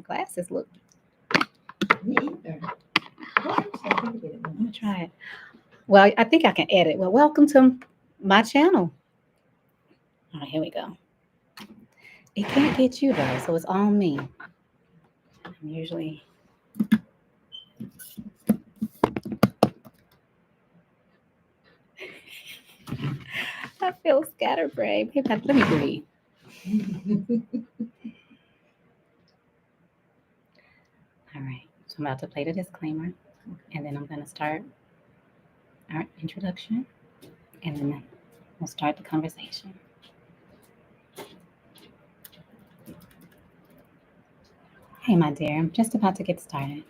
glasses look. Me either. I'm gonna try it. Well, I think I can edit. Well, welcome to my channel. All right, here we go. It can't get you though, so it's on me. I'm usually. I feel scatterbrained. Hey, Pat, let me breathe. All right, so I'm about to play the disclaimer, and then I'm going to start our introduction, and then we'll start the conversation. Hey, my dear, I'm just about to get started.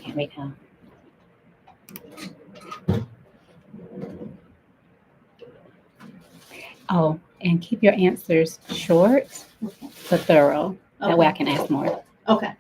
Here we go. Oh, and keep your answers short but thorough. That way I can ask more. Okay.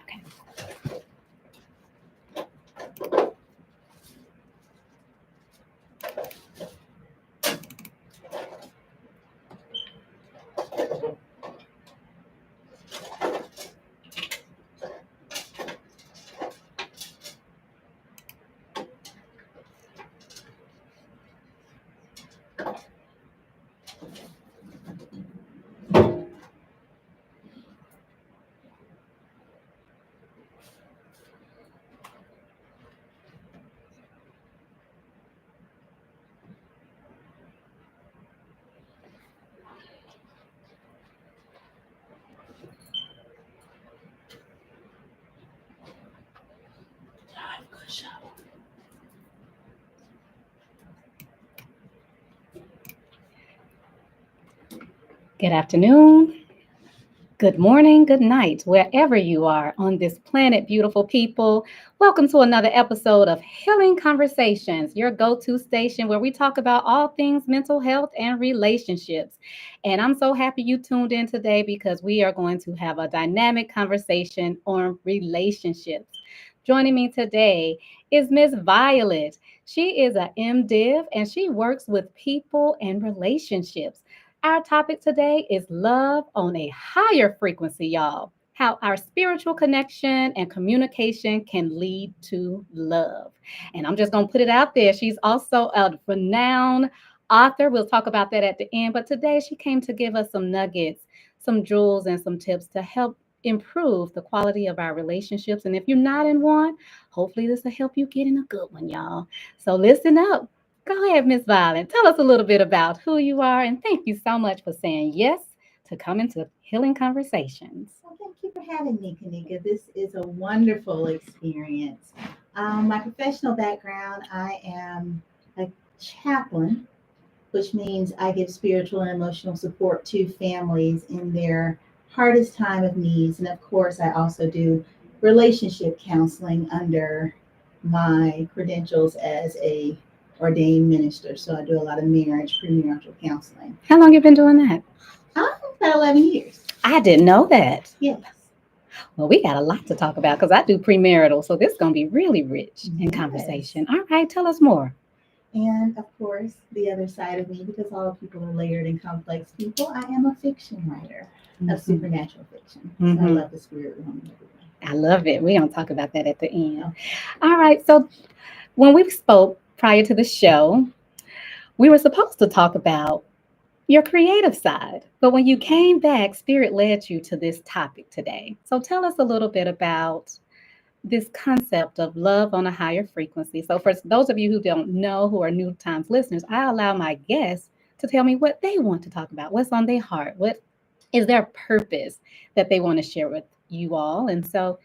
Good afternoon, good morning, good night, wherever you are on this planet, beautiful people. Welcome to another episode of Healing Conversations, your go-to station where we talk about all things mental health and relationships. And I'm so happy you tuned in today because we are going to have a dynamic conversation on relationships. Joining me today is Miss Violet. She is a MDiv and she works with people and relationships. Our topic today is love on a higher frequency, y'all. How our spiritual connection and communication can lead to love. And I'm just going to put it out there. She's also a renowned author. We'll talk about that at the end. But today she came to give us some nuggets, some jewels, and some tips to help improve the quality of our relationships. And if you're not in one, hopefully this will help you get in a good one, y'all. So listen up. Go ahead, Miss Violet. Tell us a little bit about who you are, and thank you so much for saying yes to come into Healing Conversations. Well, thank you for having me, Kanika. This is a wonderful experience. My professional background, I am a chaplain, which means I give spiritual and emotional support to families in their hardest time of needs. And of course, I also do relationship counseling under my credentials as a ordained minister. So I do a lot of marriage, premarital counseling. How long you been doing that? About 11 years. I didn't know that. Yes. Well, we got a lot to talk about because I do premarital, so this is going to be really rich in Yes. conversation. All right, tell us more. And of course, the other side of me, because all people are layered and complex people, I am a fiction writer of supernatural fiction. So I love the spirit realm and everything. I love it. We're going to talk about that at the end. All right, so when we spoke prior to the show, we were supposed to talk about your creative side. But when you came back, Spirit led you to this topic today. So tell us a little bit about this concept of love on a higher frequency. So for those of you who don't know, who are new times listeners, I allow my guests to tell me what they want to talk about, what's on their heart, what is their purpose that they want to share with you all. And so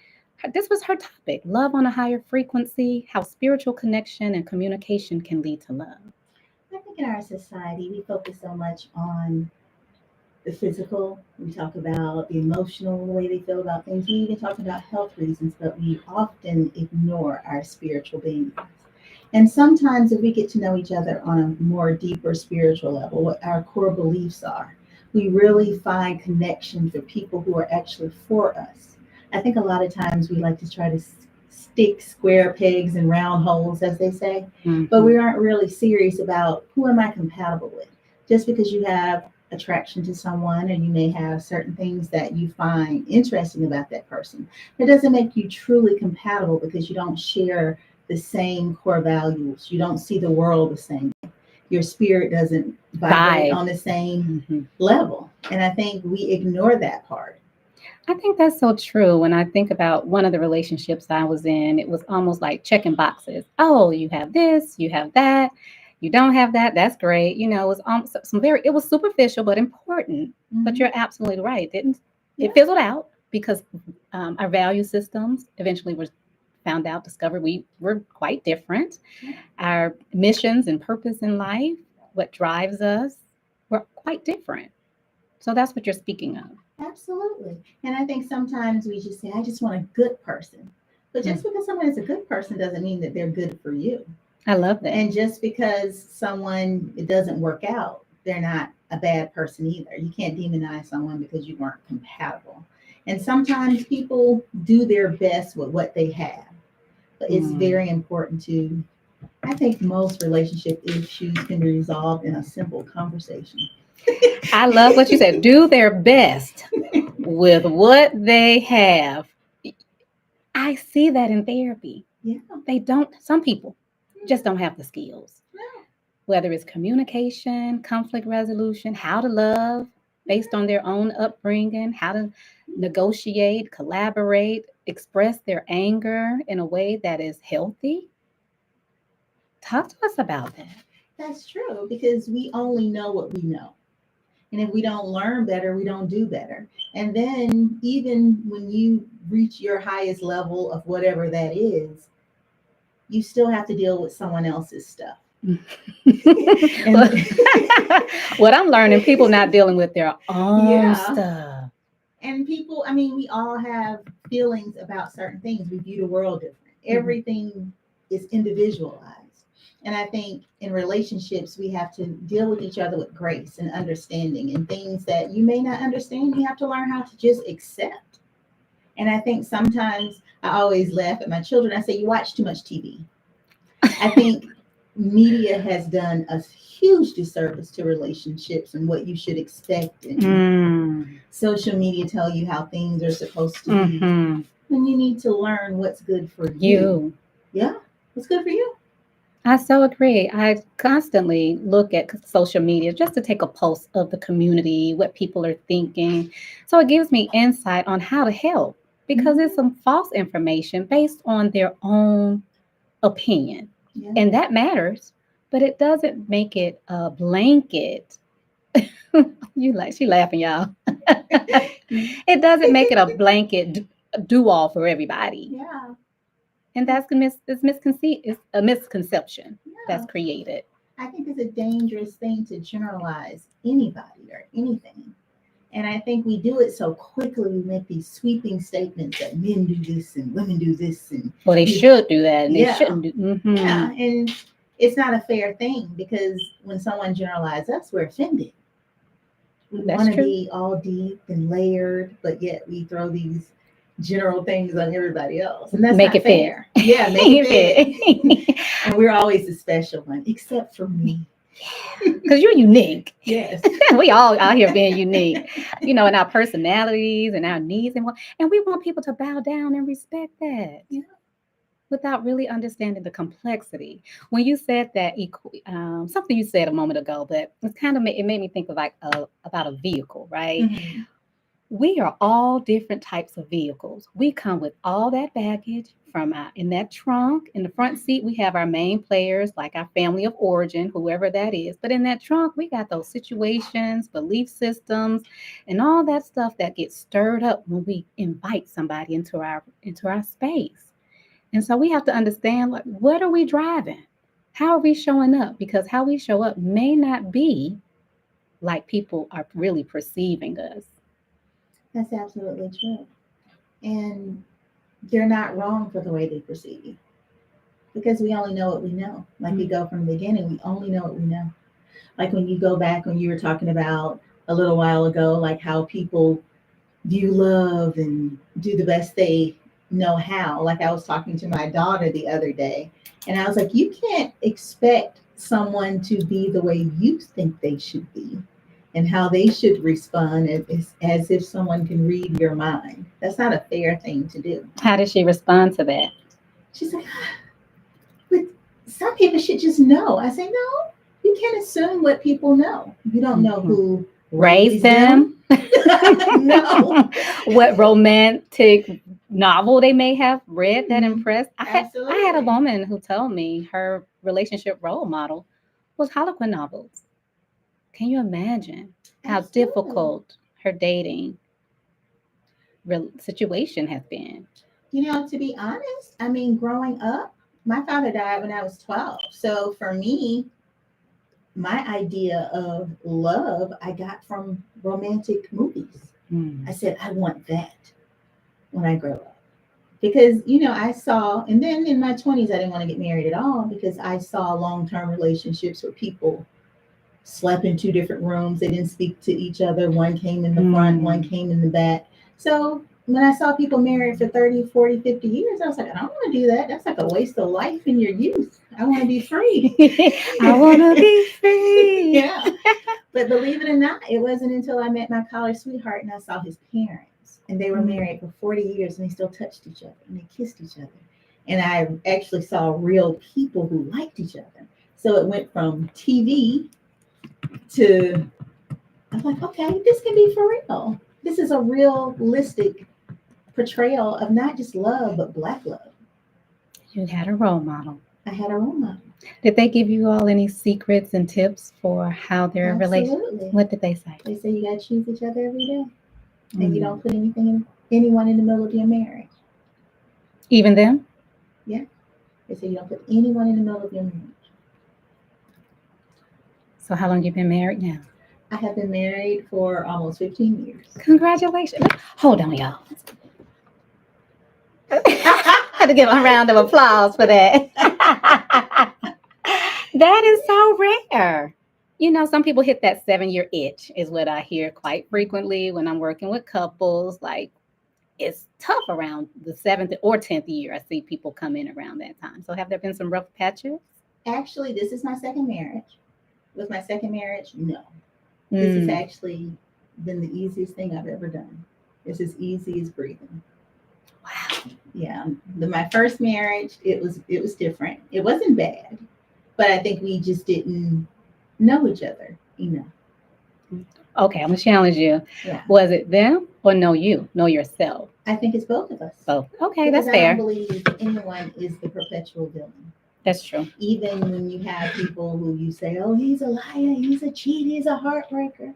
this was her topic, love on a higher frequency, how spiritual connection and communication can lead to love. I think in our society, we focus so much on the physical. We talk about the emotional way they feel about things. We even talk about health reasons, but we often ignore our spiritual beings. And sometimes if we get to know each other on a more deeper spiritual level, what our core beliefs are, we really find connection for people who are actually for us. I think a lot of times we like to try to stick square pegs in round holes, as they say, but we aren't really serious about who am I compatible with. Just because you have attraction to someone and you may have certain things that you find interesting about that person, it doesn't make you truly compatible because you don't share the same core values. You don't see the world the same. Your spirit doesn't vibrate on the same level. And I think we ignore that part. I think that's so true. When I think about one of the relationships I was in, it was almost like checking boxes. Oh, you have this, you have that, you don't have that. That's great. It was almost it was superficial but important. But you're absolutely right. It fizzled out because our value systems eventually were discovered we were quite different. Our missions and purpose in life, what drives us, were quite different. So that's what you're speaking of. Absolutely. And I think sometimes we just say, I just want a good person. But just because someone is a good person doesn't mean that they're good for you. I love that. And just because someone, it doesn't work out, they're not a bad person either. You can't demonize someone because you weren't compatible. And sometimes people do their best with what they have. But it's very important to, I think most relationship issues can be resolved in a simple conversation. I love what you said. Do their best with what they have. I see that in therapy. Yeah. Some people just don't have the skills. No. Whether it's communication, conflict resolution, how to love based on their own upbringing, how to negotiate, collaborate, express their anger in a way that is healthy. Talk to us about that. That's true because we only know what we know. And if we don't learn better, we don't do better. And then even when you reach your highest level of whatever that is, you still have to deal with someone else's stuff. What I'm learning, people not dealing with their own stuff. And people, we all have feelings about certain things. We view the world different. Everything is individualized. And I think in relationships, we have to deal with each other with grace and understanding, and things that you may not understand, you have to learn how to just accept. And I think sometimes I always laugh at my children. I say, you watch too much TV. I think media has done a huge disservice to relationships and what you should expect. And social media tell you how things are supposed to be. And you need to learn what's good for you. Yeah, what's good for you. I so agree. I constantly look at social media just to take a pulse of the community, what people are thinking. So it gives me insight on how to help because it's some false information based on their own opinion. Yeah. And that matters, but it doesn't make it a blanket. She laughing, y'all. It doesn't make it a blanket do-all for everybody. Yeah. And that's a misconception that's created. I think it's a dangerous thing to generalize anybody or anything. And I think we do it so quickly. We make these sweeping statements that men do this and women do this. Well, they should do that and they shouldn't do. Yeah, and it's not a fair thing because when someone generalizes us, we're offended. We want to be all deep and layered, but yet we throw these general things on everybody else, and that's make not it fair. Yeah, make it fair. And we're always the special one, except for me. Because you're unique. Yes. We all out here being unique, in our personalities and our needs, and we want people to bow down and respect that. Yeah. Without really understanding the complexity. When you said that, something you said a moment ago, but it made me think of about a vehicle, right? Mm-hmm. We are all different types of vehicles. We come with all that baggage from in that trunk. In the front seat, we have our main players, like our family of origin, whoever that is. But in that trunk, we got those situations, belief systems, and all that stuff that gets stirred up when we invite somebody into our space. And so we have to understand, what are we driving? How are we showing up? Because how we show up may not be like people are really perceiving us. That's absolutely true. And they're not wrong for the way they perceive you. Because we only know what we know. Like we go from the beginning, we only know what we know. Like when you go back, when you were talking about a little while ago, like how people view love and do the best they know how. Like I was talking to my daughter the other day, and I was like, you can't expect someone to be the way you think they should be and how they should respond as if someone can read your mind. That's not a fair thing to do. How did she respond to that? She's like, but some people should just know. I say, no, you can't assume what people know. You don't know who raised them. No. What romantic novel they may have read that impressed. I had a woman who told me her relationship role model was Harlequin novels. Can you imagine how difficult her dating situation has been? To be honest, I mean, growing up, my father died when I was 12. So for me, my idea of love I got from romantic movies. I said, I want that when I grow up. Because, I saw, and then in my 20s, I didn't want to get married at all because I saw long-term relationships where people slept in two different rooms. They didn't speak to each other. One came in the front, one came in the back. So when I saw people married for 30, 40, 50 years, I was like, I don't want to do that. That's like a waste of life in your youth. I want to be free. I want to be free. Yeah. But believe it or not, it wasn't until I met my college sweetheart and I saw his parents. And they were married for 40 years and they still touched each other and they kissed each other. And I actually saw real people who liked each other. So it went from TV to, I'm like, okay, this can be for real. This is a realistic portrayal of not just love, but Black love. You had a role model. I had a role model. Did they give you all any secrets and tips for how their relationship? What did they say? They say you got to choose each other every day. And you don't put anyone in the middle of your marriage. Even them? Yeah. They say you don't put anyone in the middle of your marriage. So how long have you been married now? I have been married for almost 15 years. Congratulations. Hold on, y'all. I had to give a round of applause for that. That is so rare. Some people hit that 7-year itch is what I hear quite frequently when I'm working with couples. Like, it's tough around the 7th or 10th year. I see people come in around that time. So have there been some rough patches? Actually, this is my second marriage. With my second marriage, no. This has actually been the easiest thing I've ever done. It's as easy as breathing. Wow. Yeah. My first marriage, it was different. It wasn't bad, but I think we just didn't know each other enough. Okay, I'm gonna challenge you. Yeah. Was it them or know yourself? I think it's both of us. Both. Okay, that's fair. I don't believe anyone is the perpetual villain. That's true. Even when you have people who you say, oh, he's a liar, he's a cheat, he's a heartbreaker.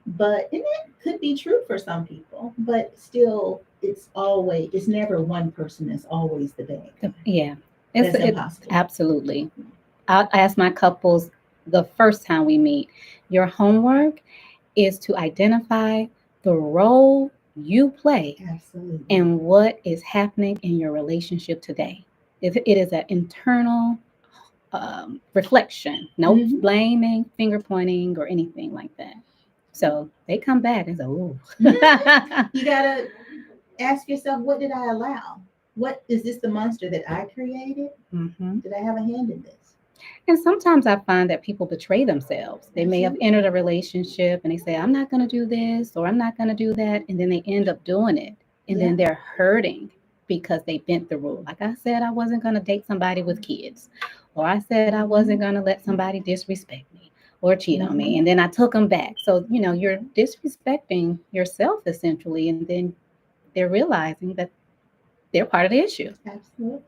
And that could be true for some people, but still, it's never one person that's always the bad guy. Yeah. It's impossible. Absolutely. I ask my couples the first time we meet, your homework is to identify the role you play and what is happening in your relationship today. It is an internal reflection, no blaming, finger pointing, or anything like that. So they come back and say, "Ooh." You gotta ask yourself, what did I allow? What is this the monster that I created? Did I have a hand in this? And sometimes I find that people betray themselves. They may have entered a relationship and they say, I'm not going to do this or I'm not going to do that. And then they end up doing it. And then they're hurting because they bent the rule. Like I said, I wasn't going to date somebody with kids. Or I said I wasn't going to let somebody disrespect me or cheat on me. And then I took them back. So, you're disrespecting yourself essentially. And then they're realizing that they're part of the issue. Absolutely.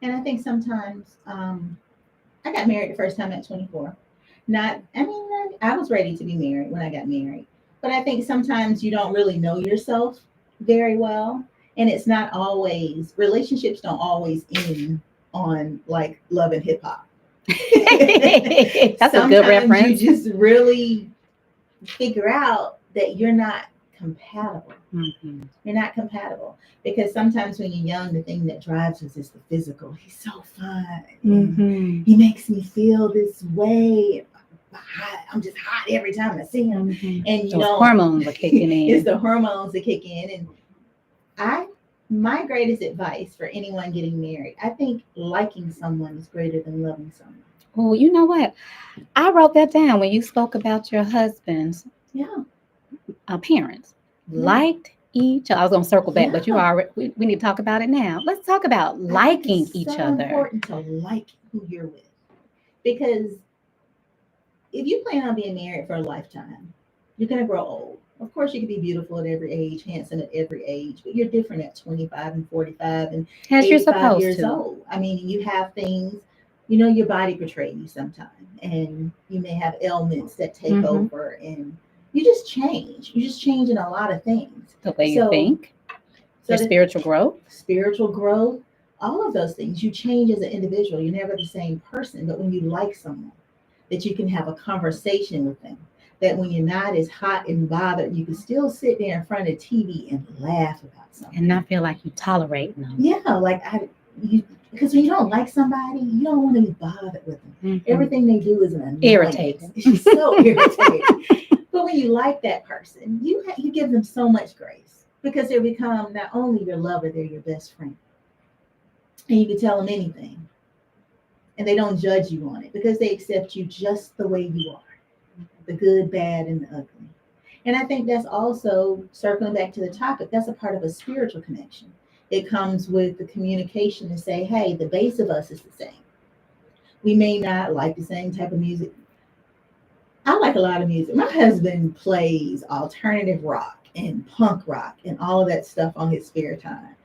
And I think sometimes I got married the first time at 24. I was ready to be married when I got married. But I think sometimes you don't really know yourself very well. And it's not always, relationships don't always end on like love and hip hop. That's a good reference. You just really figure out that you're not compatible. You're not compatible because sometimes when you're young, the thing that drives us is the physical. He's so fun. He makes me feel this way. hot. I'm just hot every time I see him. Mhm. And you Those know, hormones are kicking it's in. the hormones that kick in. And I, my greatest advice for anyone getting married, I think liking someone is greater than loving someone. Oh, you know what? I wrote that down when you spoke about your husband's Yeah, parents. yeah, Liked each other. I was going to circle back, but you yeah. already, we need to talk about it now. Let's talk about I think liking it's each so other. important to like who you're with, because if you plan on being married for a lifetime, you're going to grow old. Of course, you can be beautiful at every age, handsome at every age, but you're different at 25 and 45 and As you're 85 supposed years to. old. I mean, you have things, you know, your body betrays you sometimes, and you may have ailments that take Hmm. over, and you just change. You just change in a lot of things. The way you So, think, so your the spiritual growth. spiritual growth, all of those things, you change as an individual. You're never the same person, but when you like someone, that you can have a conversation with them. That when you're not as hot and bothered, you can still sit there in front of TV and laugh about And something. not feel like you tolerating them. Yeah, you, because when you don't like somebody, you don't want to be bothered with them. Hmm. Everything they do is an annoyance. Irritating. It's just so irritating. But when you like that person, you give them so much grace, because they become not only your lover, they're your best friend, and you can tell them anything, and they don't judge you on it because they accept you just the way you are, the good, bad, and the ugly. And I think that's also circling back to the topic, that's a part of a spiritual connection. It comes with the communication to say, hey, the base of us is the same. We may not like the same type of music. I like a lot of music. My husband plays alternative rock and punk rock and all of that stuff on his spare time.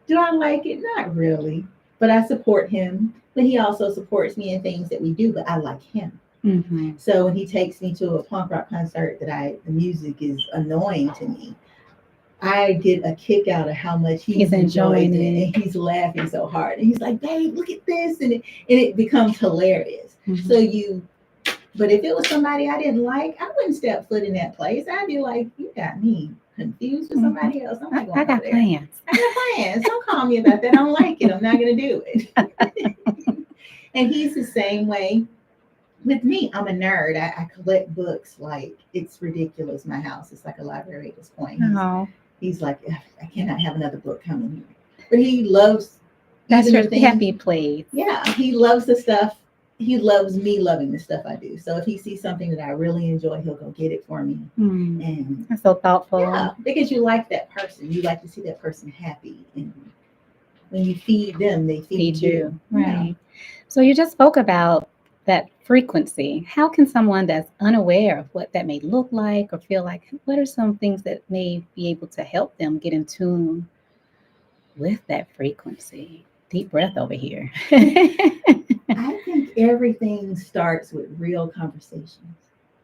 Do I like it? Not really. But I support him. But he also supports me in things that we do, but I like him. Hmm. So when he takes me to a punk rock concert the music is annoying to me, I get a kick out of how much he He's enjoys enjoying it, it. and he's laughing so hard. And he's like, babe, look at this. And it becomes hilarious. Hmm. So but if it was somebody I didn't like, I wouldn't step foot in that place. I'd be like, you got me confused with Hmm. somebody else. I'm not I going over got there. plans. I got plans. Don't call me about that. I don't like it. I'm not going to do it. And he's the same way with me. I'm a nerd. I collect books like it's ridiculous. My house is like a library at this point. Oh, He's like, I cannot have another book coming here. But he loves that's even your the things. happy place. Yeah, he loves the stuff. He loves me loving the stuff I do. So if he sees something that I really enjoy, he'll go get it for me. Mm, And that's so thoughtful. yeah, because you like that person. You like to see that person happy. And when you feed them, they feed Feed you. you. Yeah. Right. So you just spoke about that frequency. How can someone that's unaware of what that may look like or feel like, what are some things that may be able to help them get in tune with that frequency? Deep breath over here. I think everything starts with real conversations.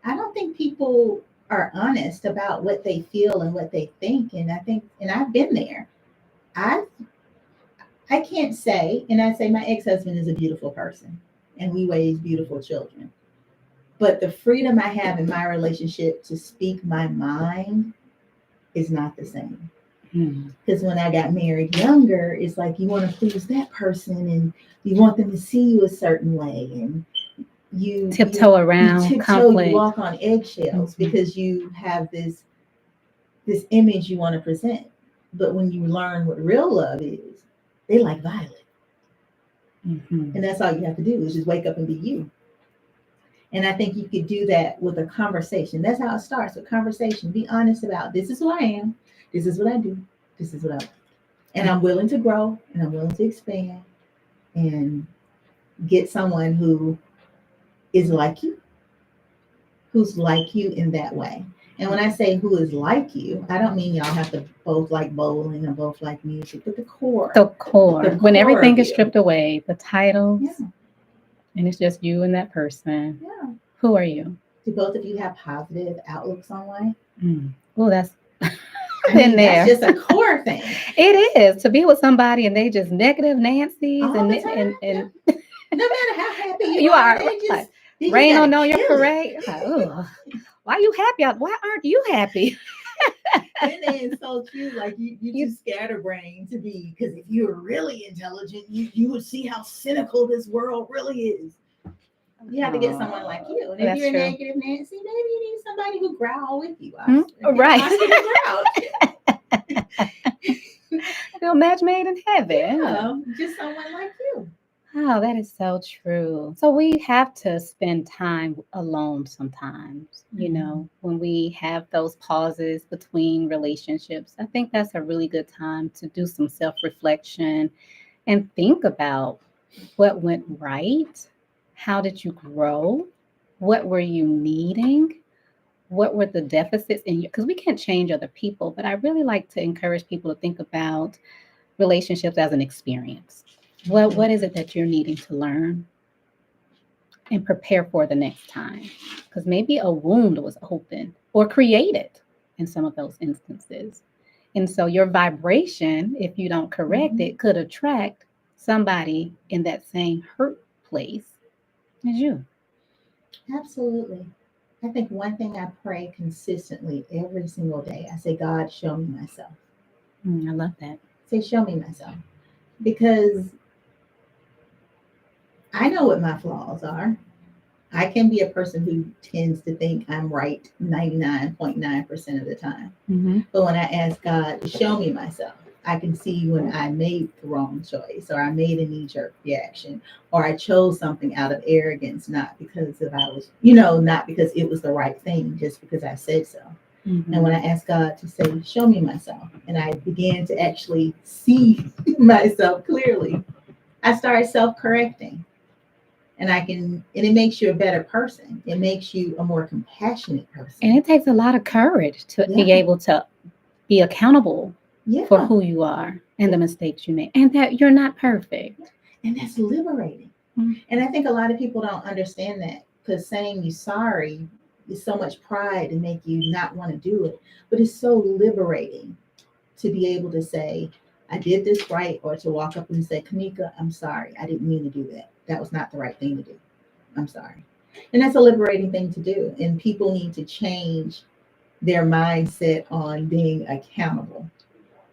I don't think people are honest about what they feel and what they think. And I think, and I've been there. I I can't say, and I say my ex-husband is a beautiful person and we raise beautiful children. But the freedom I have in my relationship to speak my mind is not the same. Hmm. Because when I got married younger, it's like you want to please that person and you want them to see you a certain way, and Tiptoe you around tiptoe, you conflict. walk on eggshells Mhm. because you have this image you want to present. But when you learn what real love is, they like Violet. Mhm. And that's all you have to do is just wake up and be you. And I think you could do that with a conversation. That's how it starts, with conversation. Be honest about, this is who I am, this is what I do, this is what I like. And I'm willing to grow and I'm willing to expand and get someone who is like you, who's like you in that way. And when I say who is like you, I don't mean y'all have to both like bowling or both like music, but the core. The core. The When core everything of is you. stripped away, the titles, Yeah, and it's just you and that person. yeah. Who are you? Do both of you have positive outlooks on life? Mm. Oh, that's I been mean, there. that's just a core thing. It is to be with somebody and they just negative Nancy's All and the time. and No matter how happy you you are, are like they just rain gotta on your kill it. parade. Like, ugh, why you happy? Why aren't you happy? Then they insult you like you You too scatterbrained to be, because if you were really intelligent, you would see how cynical this world really is. You have to get someone like you. And if That's you're a true. negative Nancy, maybe you need somebody who growl with you. Right. I I feel match made in heaven. yeah, just someone like you. Oh, that is so true. So we have to spend time alone sometimes, when we have those pauses between relationships. I think that's a really good time to do some self reflection and think about what went right. How did you grow? What were you needing? What were the deficits in you? Because we can't change other people, but I really like to encourage people to think about relationships as an experience. What is it that you're needing to learn and prepare for the next time? Because maybe a wound was open or created in some of those instances. And so your vibration, if you don't correct it, could attract somebody in that same hurt place as you. Absolutely. I think one thing I pray consistently every single day, I say, God, show me myself. I love that. Say, show me myself. Because I know what my flaws are. I can be a person who tends to think I'm right 99.9% of the time. But when I ask God to show me myself, I can see when I made the wrong choice, or I made a knee-jerk reaction, or I chose something out of arrogance, not because not because it was the right thing, just because I said so. And when I asked God to say, show me myself, and I began to actually see myself clearly, I started self-correcting. And it makes you a better person. It makes you a more compassionate person. And it takes a lot of courage to be able to be accountable for who you are and the mistakes you make, and that you're not perfect. And that's liberating. And I think a lot of people don't understand that, because saying you're sorry is so much pride to make you not want to do it. But it's so liberating to be able to say, I did this right, or to walk up and say, Kanika, I'm sorry. I didn't mean to do that. That was not the right thing to do. I'm sorry. And that's a liberating thing to do. And people need to change their mindset on being accountable,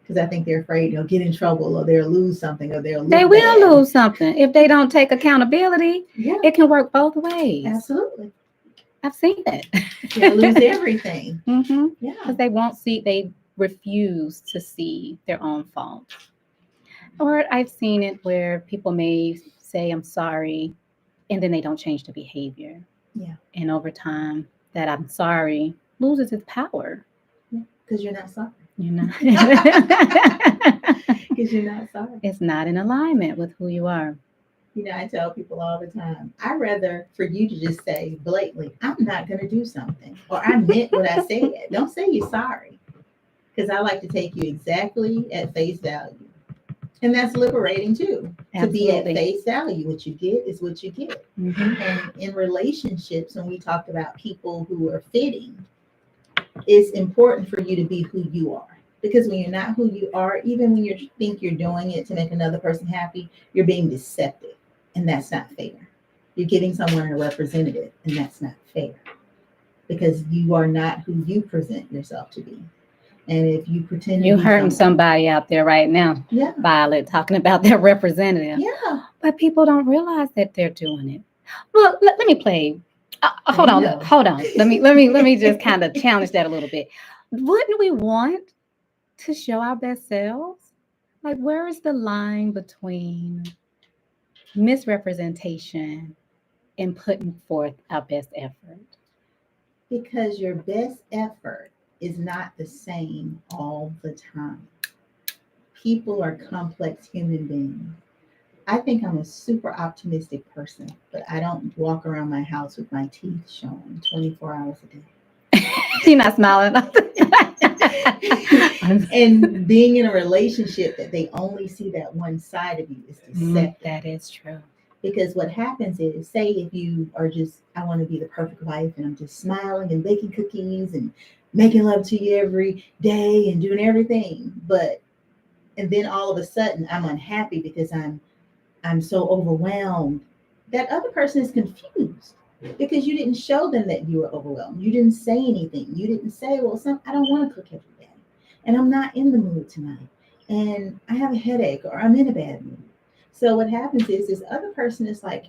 because I think they're afraid they'll get in trouble, or they'll lose something, or they will lose something if they don't take accountability. It can work both ways. Absolutely. I've seen it. They'll lose everything. Because they refuse to see their own fault. Or I've seen it where people may say, I'm sorry, and then they don't change the behavior. And over time, that I'm sorry loses its power. Because you're not sorry. You're not. Because you're not sorry. It's not in alignment with who you are. I tell people all the time, I'd rather for you to just say blatantly, I'm not going to do something, or I meant what I said. Don't say you're sorry, because I like to take you exactly at face value. And that's liberating too. Absolutely. To be at face value. What you get is what you get. And in relationships, when we talked about people who are fitting, it's important for you to be who you are. Because when you're not who you are, even when you think you're doing it to make another person happy, you're being deceptive. And that's not fair. You're giving someone a representative, and that's not fair. Because you are not who you present yourself to be. And if you pretend you're hurting somebody out there right now, Violet, talking about their representative. But people don't realize that they're doing it. Well, let me play. Hold on. Let me just kind of challenge that a little bit. Wouldn't we want to show our best selves? Like, where is the line between misrepresentation and putting forth our best effort? Because your best effort is not the same all the time. People are complex human beings. I think I'm a super optimistic person, but I don't walk around my house with my teeth showing 24 hours a day. You're not smiling enough. And being in a relationship that they only see that one side of you is deceptive. That is true. Because what happens is, say if you are just, I want to be the perfect wife, and I'm just smiling and baking cookies and making love to you every day and doing everything. And then all of a sudden I'm unhappy because I'm so overwhelmed. That other person is confused because you didn't show them that you were overwhelmed. You didn't say anything. You didn't say, well, I don't want to cook every day, and I'm not in the mood tonight, and I have a headache, or I'm in a bad mood. So what happens is this other person is like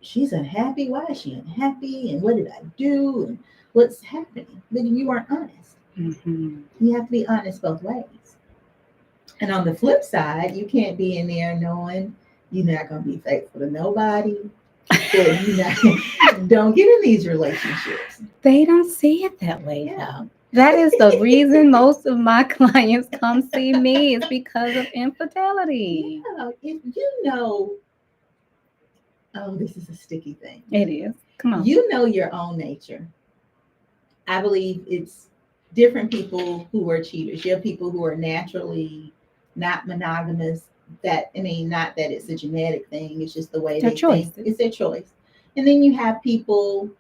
she's unhappy. Why is she unhappy? And what did I do? And what's happening? But you weren't honest. Mm-hmm. You have to be honest both ways. And on the flip side, you can't be in there knowing you're not going to be faithful to nobody, that you not don't get in these relationships. They don't see it that way, Yeah. though. That is the reason most of my clients come see me is because of infidelity. Yeah. If you know, oh, this is a sticky thing. It is. Come on. You know your own nature. I believe it's different people who are cheaters. You have people who are naturally not monogamous. That, I mean, not that it's a genetic thing, it's just the way Their they think. choices. It's their choice. And then you have people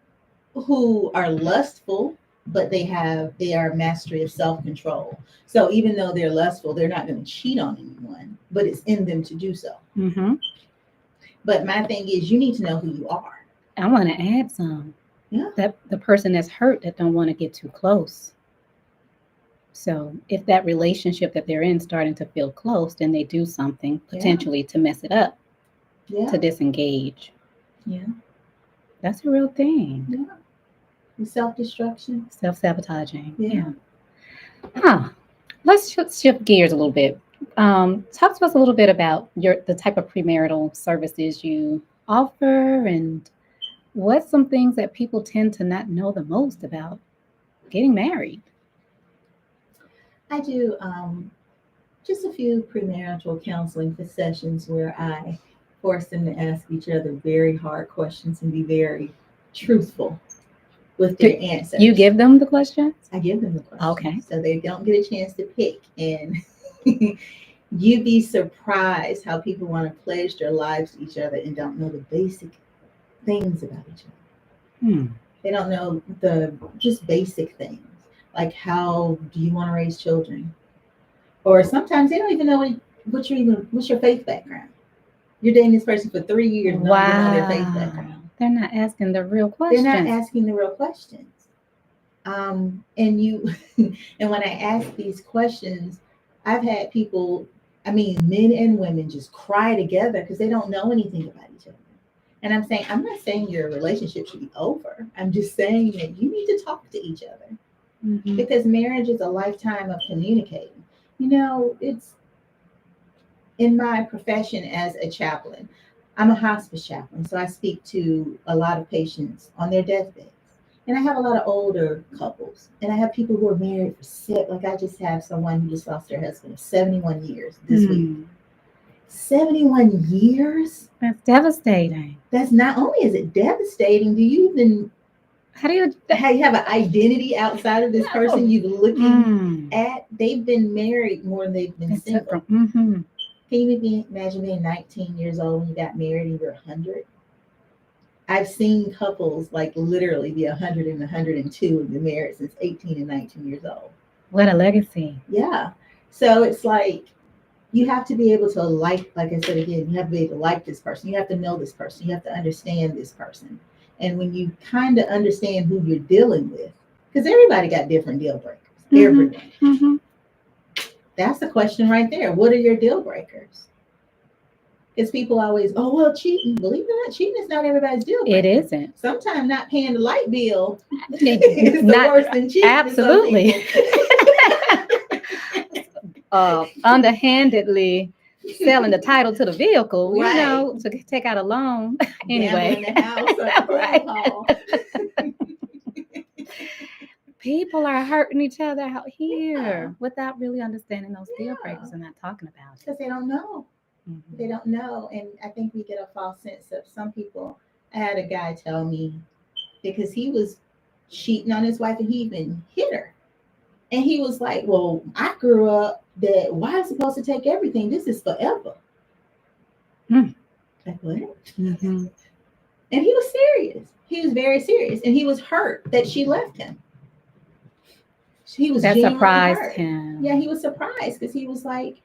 who are lustful, but they are mastery of self-control. So even though they're lustful, they're not going to cheat on anyone, but it's in them to do so. Mm-hmm. But my thing is, you need to know who you are. I want to add some. Yeah. That the person that's hurt that don't want to get too close. So if that relationship that they're in starting to feel close, then they do something potentially to mess it up, Yeah. to disengage. Yeah. That's a real thing. Yeah. Self-destruction. Self-sabotaging. Yeah. Huh. Let's shift gears a little bit. Talk to us a little bit about the type of premarital services you offer and what's some things that people tend to not know the most about getting married. I do just a few premarital counseling sessions where I force them to ask each other very hard questions and be very truthful with their answers. You give them the questions? I give them the questions. Okay. So they don't get a chance to pick. And you'd be surprised how people want to pledge their lives to each other and don't know the basic things about each other. They don't know the just basic things. Like, how do you want to raise children? Or sometimes they don't even know what's your faith background. You're dating this person for 3 years and don't even know their faith background. They're not asking the real questions. They're not asking the real questions. And and when I ask these questions, I've had people, I mean, men and women just cry together because they don't know anything about each other. And I'm not saying your relationship should be over. I'm just saying that you need to talk to each other. Mm-hmm. Because marriage is a lifetime of communicating. You know, it's in my profession as a chaplain. I'm a hospice chaplain, so I speak to a lot of patients on their deathbeds. And I have a lot of older couples. And I have people who are married for like I just have someone who just lost their husband of 71 years this week. 71 years? That's devastating. That's not only is it devastating, do you even how do you have an identity outside of this person you're looking at? They've been married more than they've been single. Mm-hmm. Can you imagine being 19 years old when you got married and you're 100? I've seen couples like literally be 100 and 102 and been married since 18 and 19 years old. What a legacy. Yeah. So it's like you have to be able to like I said again, you have to be able to like this person. You have to know this person. You have to understand this person. And when you kind of understand who you're dealing with, because everybody got different deal breakers. Mm-hmm. Everyone. Mm-hmm. That's the question right there. What are your deal breakers? Because people always, cheating. Believe it or not, cheating is not everybody's deal breaker. It isn't. Sometimes not paying the light bill is not worse than cheating. Absolutely. Underhandedly selling the title to the vehicle, right. To take out a loan. Anyway. In the house right. People are hurting each other out here without really understanding those deal breakers and not talking about it. Because they don't know. Mm-hmm. They don't know. And I think we get a false sense of some people. I had a guy tell me because he was cheating on his wife and he even hit her. And he was like, well, I grew up that wife's supposed to take everything. This is forever. Like, what? Mm-hmm. And he was serious. He was very serious. And he was hurt that she left him. That surprised hurt. him. Yeah, he was surprised because he was like,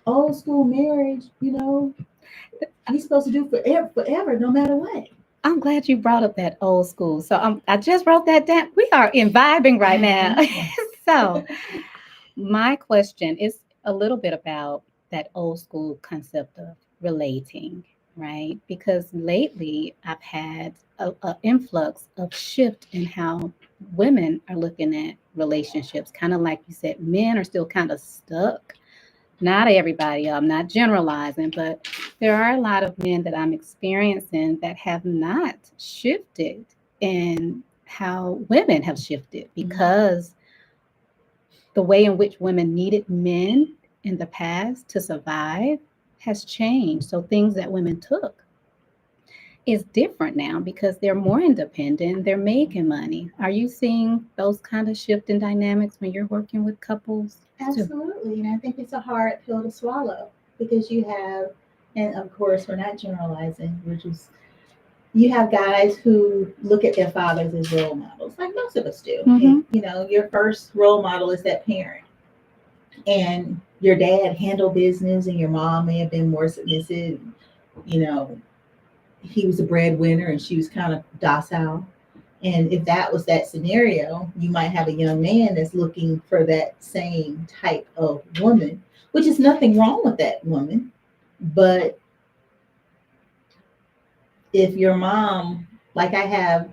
old school marriage, he's supposed to do forever, no matter what. I'm glad you brought up that old school. So I just wrote that down. We are vibing right now. So my question is a little bit about that old school concept of relating. right? Because lately I've had a influx of shift in how women are looking at relationships. Kind of like you said, men are still kind of stuck. Not everybody, I'm not generalizing, but there are a lot of men that I'm experiencing that have not shifted in how women have shifted because the way in which women needed men in the past to survive has changed. So things that women took is different now because they're more independent, they're making money. Are you seeing those kind of shift in dynamics when you're working with couples too? Absolutely. And I think it's a hard pill to swallow because you have, and of course, we're not generalizing, we're just, you have guys who look at their fathers as role models, like most of us do. Mm-hmm. And, you know, your first role model is that parent. And your dad handled business, and your mom may have been more submissive. You know, he was a breadwinner and she was kind of docile. And if that was that scenario, you might have a young man that's looking for that same type of woman, which is nothing wrong with that woman. But if your mom, like I have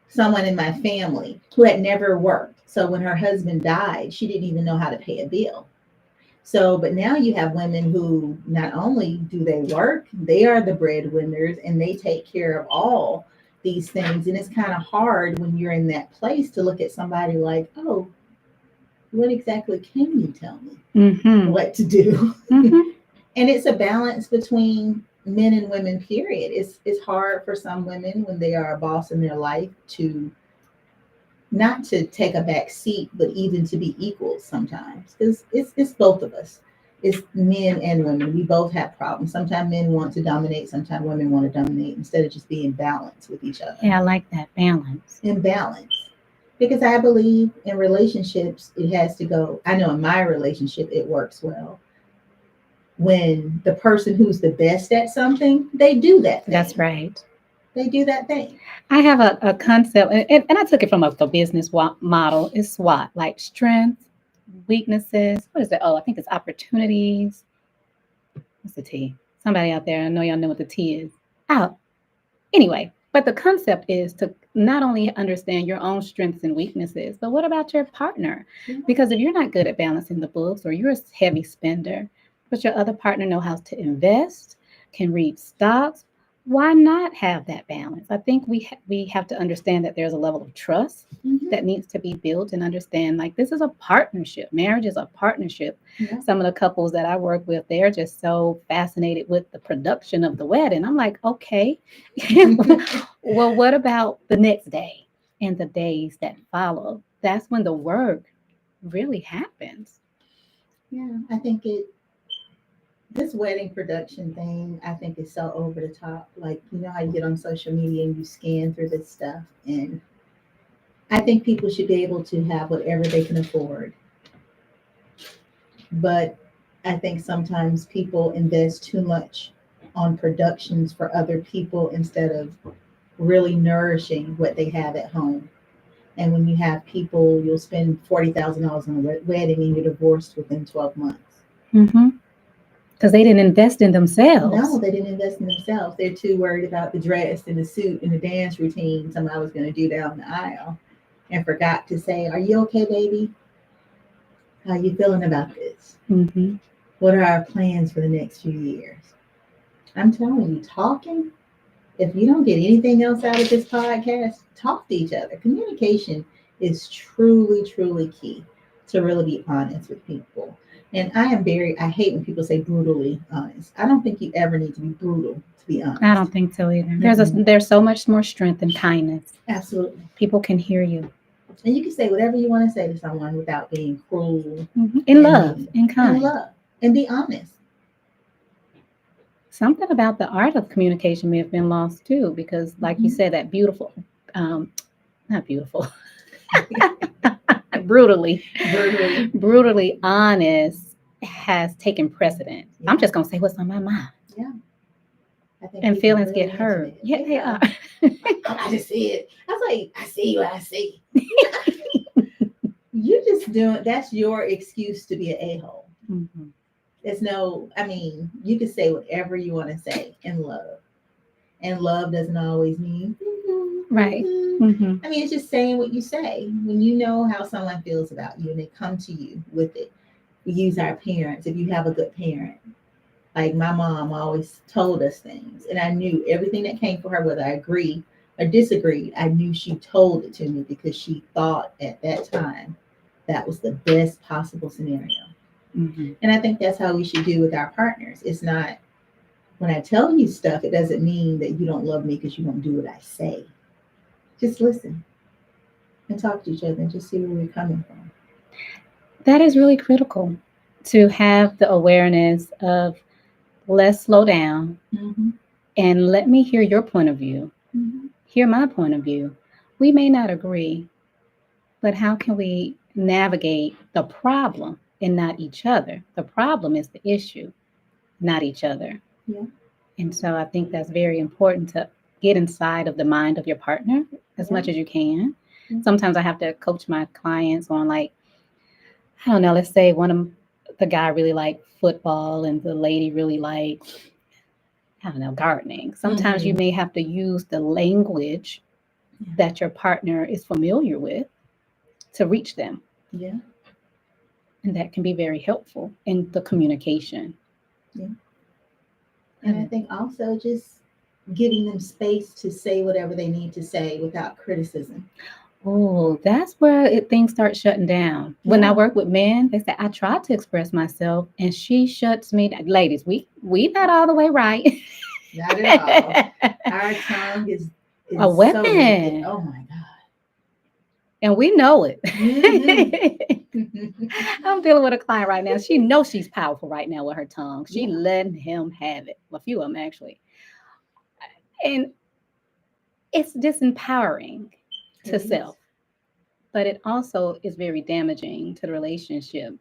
someone in my family who had never worked. So when her husband died, she didn't even know how to pay a bill. So, but now you have women who not only do they work, they are the breadwinners and they take care of all these things. And it's kind of hard when you're in that place to look at somebody like, oh, what exactly can you tell me Mm-hmm. what to do? Mm-hmm. And it's a balance between men and women, period. It's hard for some women when they are a boss in their life to not to take a back seat, but even to be equal sometimes. Because it's both of us. It's men and women. We both have problems. Sometimes men want to dominate, sometimes women want to dominate instead of just being balanced with each other. Yeah, I like that balance. In balance. Because I believe in relationships, it has to go. I know in my relationship, it works well. When the person who's the best at something, they do that thing. That's right. They do that thing. I have a concept, and I took it from the business model. It's SWOT, like strengths, weaknesses. What is it? Oh, I think it's opportunities. What's the T? Somebody out there, I know y'all know what the T is. Oh, anyway, but the concept is to not only understand your own strengths and weaknesses, but what about your partner? Yeah. Because if you're not good at balancing the books or you're a heavy spender, but your other partner know how to invest, can read stocks, why not have that balance? I think we have to understand that there's a level of trust Mhm. that needs to be built and understand like this is a partnership. Marriage is a partnership. Yeah. Some of the couples that I work with, they're just so fascinated with the production of the wedding. I'm like, okay, well, what about the next day and the days that follow? That's when the work really happens. Yeah, I think this wedding production thing, I think is so over the top. Like, you know how you get on social media and you scan through this stuff, and I think people should be able to have whatever they can afford. But I think sometimes people invest too much on productions for other people instead of really nourishing what they have at home. And when you have people, you'll spend $40,000 on a wedding and you're divorced within 12 months. Mm-hmm. Because they didn't invest in No, themselves. they didn't invest in themselves. They're too worried about the dress and the suit and the dance routine somebody was going to do down the aisle and forgot to say, "Are you okay, baby? How you feeling about this? Mm-hmm. What are our plans for the next few years?" I'm telling you, talking, if you don't get anything else out of this podcast, talk to each other. Communication is truly, truly key to really be honest with people. And I hate when people say brutally honest. I don't think you ever need to be brutal to be I honest. don't think so either. Mm-mm. There's so much more strength and kindness. Absolutely. People can hear you. And you can say whatever you want to say to someone without being cruel Mm-hmm. In and love, mean. in In kind. love. And be honest. Something about the art of communication may have been lost too, because like you Mhm. said, that beautiful, um, not beautiful, brutally, Brutally. brutally honest has taken precedence. Yeah. I'm just gonna say what's on my mind, Yeah. I think and people are feelings get really into hurt. it. Yeah, They they are. are. I just see it. I was like, I see what I see. You just doing that's your excuse to be an a-hole. Mhm. There's no, I mean, you can say whatever you want to say in love. And love doesn't always mean Right. I mean, it's just saying what you say. When you know how someone feels about you and they come to you with it. We use our parents. If you have a good parent, like my mom always told us things, and I knew everything that came from her, whether I agreed or disagreed, I knew she told it to me because she thought at that time that was the best possible scenario. And I think that's how we should do with our partners. It's not when I tell you stuff, it doesn't mean that you don't love me because you don't do what I say. Just listen and talk to each other and just see where we're coming from. That is really critical to have the awareness of let's slow down and let me hear your point of view. Hear my point of view. We may not agree, but how can we navigate the problem and not each other? The problem is the issue, not each other. Yeah. And so I think that's very important to get inside of the mind of your partner as much as you can. Sometimes I have to coach my clients on, like, I don't know, let's say one of the guy really like football and the lady really like, I don't know, gardening. Sometimes you may have to use the language that your partner is familiar with to reach them. Yeah. And that can be very helpful in the communication. Yeah. And I think also just giving them space to say whatever they need to say without criticism. Oh, that's where things start shutting down. When I work with men, they say, I try to express myself and she shuts me down. Ladies, we not all the way right. Not at all. Our tongue is a weapon. So wicked. Oh my God. And we know it. I'm dealing with a client right now. She knows she's powerful right now with her tongue. She letting him have it. A few of them, actually. And it's disempowering to self. But it also is very damaging to the relationship.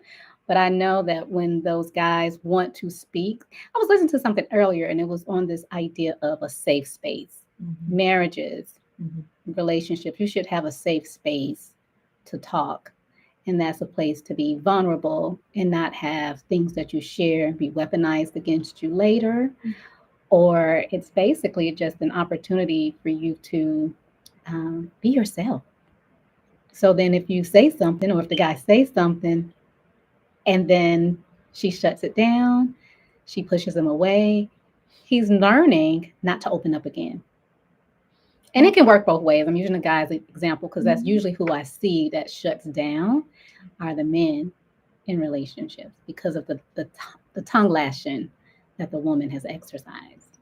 But I know that when those guys want to speak, I was listening to something earlier and it was on this idea of a safe space. Marriages, relationships, you should have a safe space to talk. And that's a place to be vulnerable and not have things that you share be weaponized against you later. Or it's basically just an opportunity for you to be yourself. So then if you say something or if the guy says something and then she shuts it down, she pushes him away, he's learning not to open up again. And it can work both ways. I'm using a guy as an example because that's usually who I see that shuts down are the men in relationships because of the tongue lashing that the woman has exercised.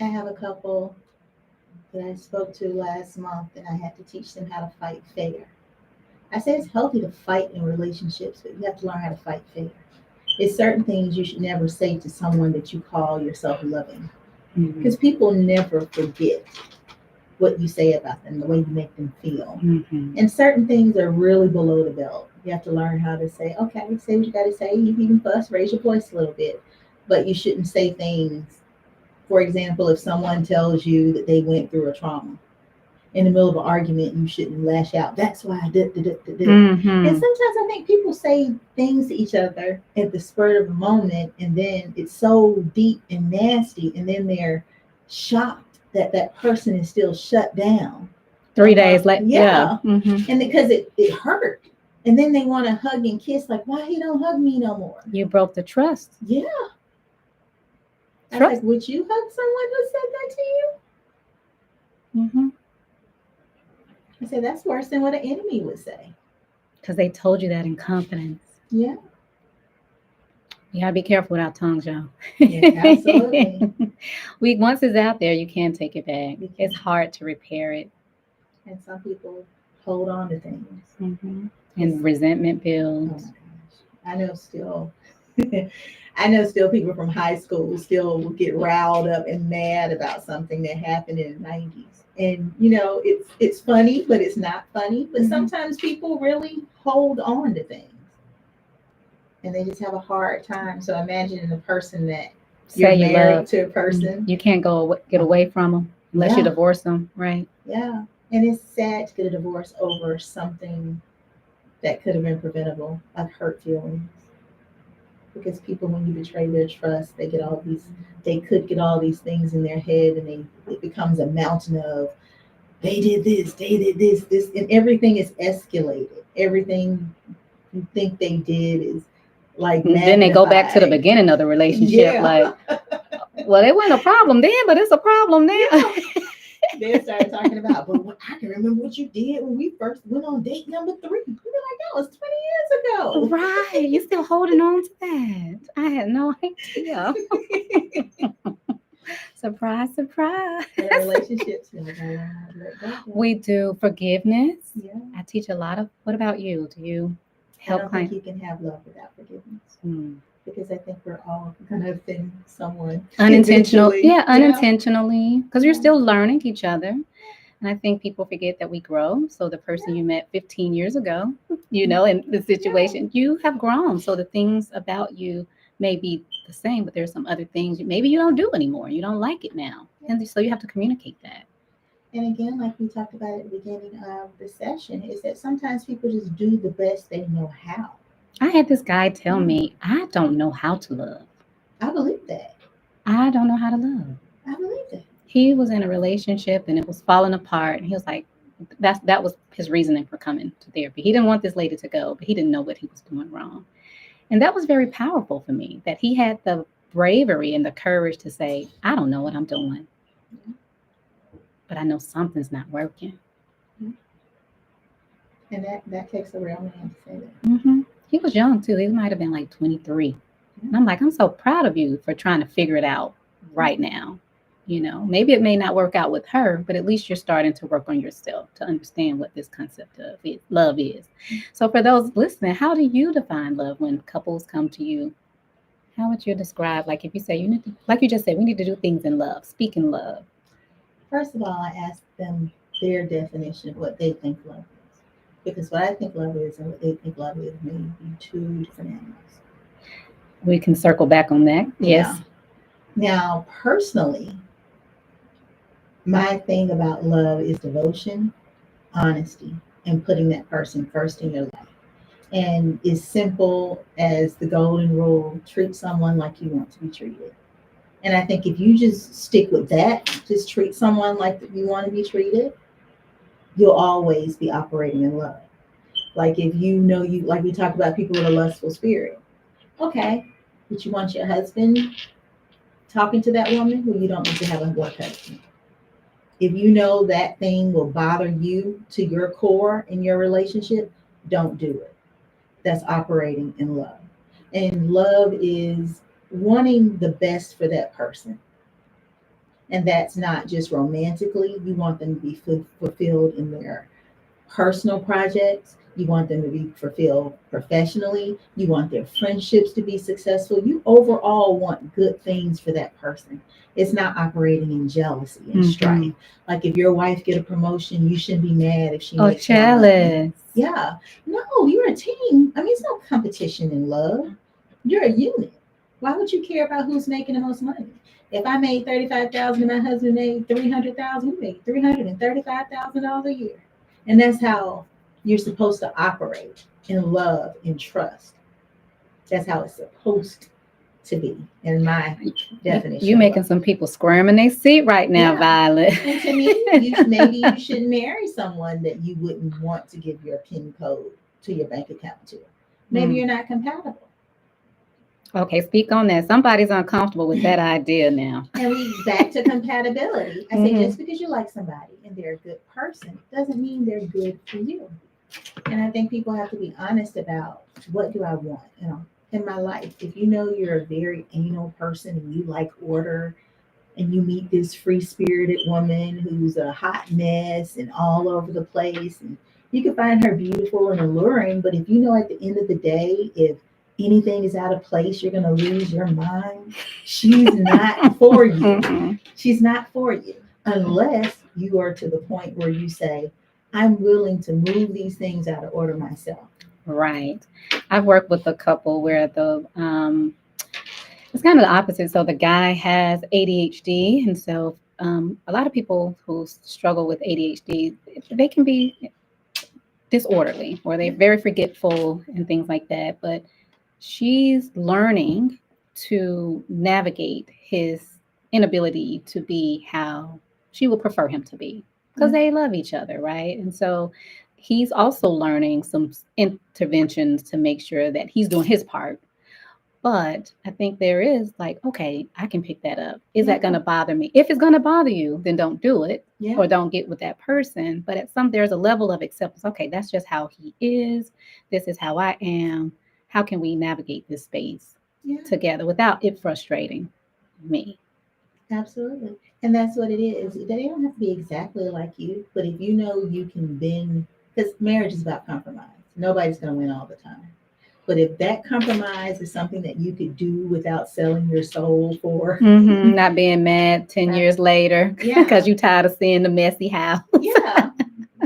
I have a couple that I spoke to last month and I had to teach them how to fight fair. I said it's healthy to fight in relationships, but you have to learn how to fight fair. It's certain things you should never say to someone that you call yourself loving. Because people never forget what you say about them, the way you make them feel. And certain things are really below the belt. You have to learn how to say, okay, say what you got to say. You can fuss, raise your voice a little bit, but you shouldn't say things. For example, if someone tells you that they went through a trauma, in the middle of an argument, you shouldn't lash out. That's why I did. And sometimes I think people say things to each other at the spur of the moment, and then it's so deep and nasty, and then they're shocked that that person is still shut down. 3 days later. Yeah. And because it hurt. And then they want to hug and kiss, like, why he don't hug me no more? You broke the trust. Yeah. I was like, would you hug someone who said that to you? I said, that's worse than what an enemy would say. Because they told you that in confidence. Yeah. You gotta be careful with our tongues, y'all. Yeah, absolutely. Once it's out there, you can't take it back. It's hard to repair it. And some people hold on to things. And resentment builds. Oh my gosh. I know still people from high school still will get riled up and mad about something that happened in the 90s. And, it's funny, but it's not funny. But sometimes people really hold on to things. And they just have a hard time. So imagine a person that you're married to a person. You can't get away from them unless you divorce them, right? Yeah. And it's sad to get a divorce over something that could have been preventable, like hurt feelings. because people, when you betray their trust, they could get all these things in their head, and it becomes a mountain of they did this, and everything is escalated. Everything you think they did is like And then they go back to the magnified. beginning of the relationship, Yeah. like, well, it wasn't a problem then, but it's a problem now. Yeah. They started talking about, but I can remember what you did when we first went on date number 3. We were like, that was 20 years ago. Right. You're still holding on to that. I had no idea. Surprise, surprise. And our relationships, you know, gotta learn how to let go. We do forgiveness. Yeah. I teach a lot of, what about you? Do you I help don't think clients? you can have love without forgiveness. Hmm. Because I think we're all gonna offend someone Unintentional. eventually. Yeah, Yeah. unintentionally. Because you're Yeah. still learning each other. And I think people forget that we grow. So the person you met 15 years ago, in the situation, you have grown. So the things about you may be the same, but there's some other things maybe you don't do anymore. You don't like it now. And so you have to communicate that. And again, like we talked about at the beginning of the session, is that sometimes people just do the best they know how. I had this guy tell me, I don't know how to love. I believe that. I don't know how to love. I believe that. He was in a relationship and it was falling apart. And he was like, that was his reasoning for coming to therapy. He didn't want this lady to go, but he didn't know what he was doing wrong. And that was very powerful for me, that he had the bravery and the courage to say, I don't know what I'm doing, but I know something's not working. And that takes a real man to say that. Mm-hmm. He was young too. He might have been like 23. And I'm like, I'm so proud of you for trying to figure it out right now. Maybe it may not work out with her, but at least you're starting to work on yourself to understand what this concept of love is. So for those listening, how do you define love when couples come to you? How would you describe, like if you say you need to, like you just said, we need to do things in love, speak in love. First of all, I ask them their definition of what they think love is. Because what I think love is and what they think love is may be 2 different animals. We can circle back on that. Yes. Now, personally, my thing about love is devotion, honesty, and putting that person first in your life. And as simple as the golden rule, treat someone like you want to be treated. And I think if you just stick with that, just treat someone like you want to be treated, you'll always be operating in love. Like if like we talked about people with a lustful spirit. Okay, but you want your husband talking to that woman, well, you don't need to have a work husband. If you know that thing will bother you to your core in your relationship, don't do it. That's operating in love. And love is wanting the best for that person. And that's not just romantically. You want them to be fulfilled in their personal projects. You want them to be fulfilled professionally. You want their friendships to be successful. You overall want good things for that person. It's not operating in jealousy and strife. Like if your wife get a promotion, you shouldn't be mad if she makes more money. Jealous. Yeah. No, you're a team. I mean, it's no competition in love. You're a unit. Why would you care about who's making the most money? If I made $35,000 and my husband made $300,000, we made $335,000 a year. And that's how you're supposed to operate in love and trust. That's how it's supposed to be, in my definition. You're making some people squirm in their seat right now, Violet. And to me, maybe you should marry someone that you wouldn't want to give your PIN code to your bank account to. Maybe you're not compatible. Okay, speak on that. Somebody's uncomfortable with that idea now. And we back to compatibility. I say just because you like somebody and they're a good person doesn't mean they're good for you. And I think people have to be honest about what do I want, in my life. If you know you're a very anal person and you like order and you meet this free-spirited woman who's a hot mess and all over the place, and you can find her beautiful and alluring, but if you know at the end of the day, if anything is out of place, you're going to lose your mind. She's not for you. She's not for you unless you are to the point where you say, I'm willing to move these things out of order myself. Right. I've worked with a couple where it's kind of the opposite. So the guy has ADHD. And so a lot of people who struggle with ADHD, they can be disorderly or they're very forgetful and things like that. But she's learning to navigate his inability to be how she would prefer him to be because Yeah. they love each other, right? And so he's also learning some interventions to make sure that he's doing his part. But I think there is like, okay, I can pick that up. Is that going Yeah. to bother me? If it's going to bother you, then don't do it Yeah. or don't get with that person. But there's a level of acceptance. Okay, that's just how he is. This is how I am. How can we navigate this space Yeah. together without it frustrating me? Absolutely. And that's what it is. They don't have to be exactly like you, but if you know you can bend, because marriage is about compromise. Nobody's going to win all the time. But if that compromise is something that you could do without selling your soul for, Not being mad 10 that, years later yeah, because you tired of seeing the messy house. yeah,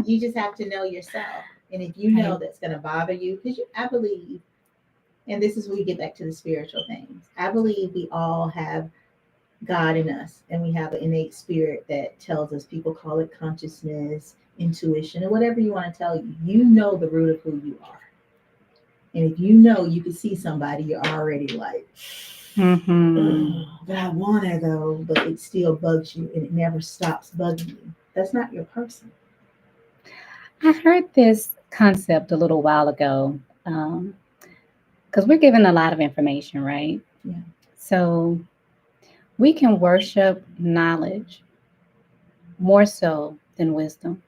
you just have to know yourself. And if you know Right. that's going to bother you, because I believe, and this is where we get back to the spiritual things, I believe we all have God in us, and we have an innate spirit that tells us. People call it consciousness, intuition, or whatever you want to tell you. You know the root of who you are, and if you know you can see somebody, you're already like, Mm-hmm. oh, but I want to though, but it still bugs you, and it never stops bugging you. That's not your person. I heard this concept a little while ago because we're given a lot of information, right? Yeah. So we can worship knowledge more so than wisdom.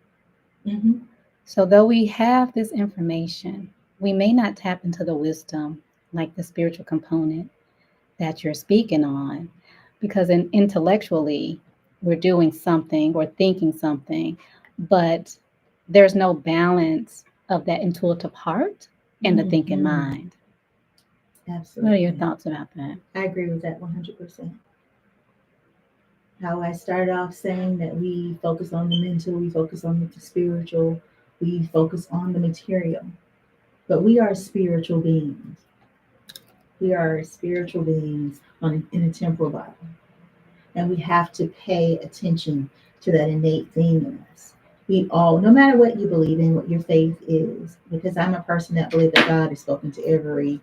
Mm-hmm. So, though we have this information, we may not tap into the wisdom, like the spiritual component that you're speaking on, because intellectually, we're doing something or thinking something, but there's no balance of that intuitive heart and the thinking Mm-hmm. mind. What are your Absolutely. thoughts about that? I agree with that 100%. How I started off saying that we focus on the mental, we focus on the spiritual, we focus on the material, but we are spiritual beings. We are spiritual beings in a temporal body, and we have to pay attention to that innate thing in us. We all, no matter what you believe in, what your faith is, because I'm a person that believes that God has spoken to every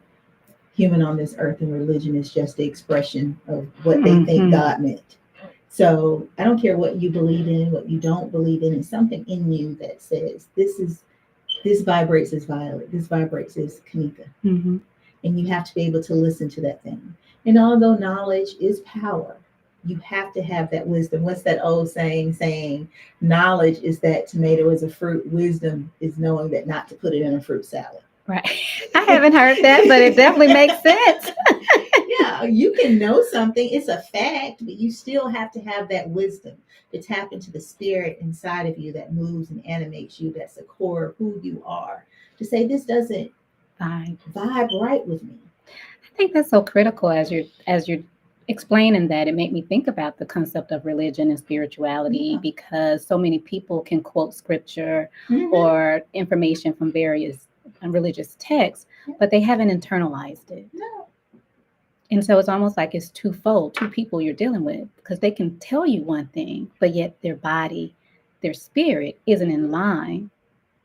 human on this earth, and religion is just the expression of what they think Mm-hmm. God meant. So I don't care what you believe in, what you don't believe in. It's something in you that says this vibrates as Violet, this vibrates as Kanika, Mm-hmm. and you have to be able to listen to that thing. And although knowledge is power, you have to have that wisdom. What's that old saying? Saying knowledge is that tomato is a fruit. Wisdom is knowing that not to put it in a fruit salad. Right. I haven't heard that, but it definitely makes sense. Yeah, you can know something, it's a fact, but you still have to have that wisdom to tap into the spirit inside of you that moves and animates you. That's the core of who you are. To say this doesn't Fine. vibe right with me. I think that's so critical as you're explaining that. It made me think about the concept of religion and spirituality Yeah. because so many people can quote scripture Mm-hmm. or information from various religious texts, Yeah. but they haven't internalized it. No. And so it's almost like it's twofold, two people you're dealing with because they can tell you one thing, but yet their body, their spirit isn't in line,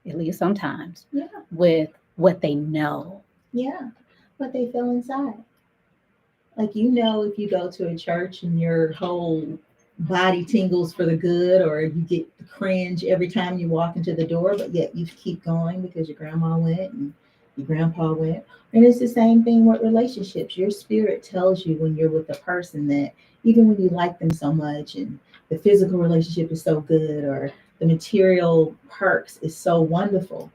at least sometimes, Yeah. with what they know. Yeah. But they feel inside. Like, if you go to a church and your whole body tingles for the good, or you get the cringe every time you walk into the door, but yet you keep going because your grandma went and your grandpa went. And it's the same thing with relationships. Your spirit tells you when you're with a person that even when you like them so much and the physical relationship is so good, or the material perks is so wonderful,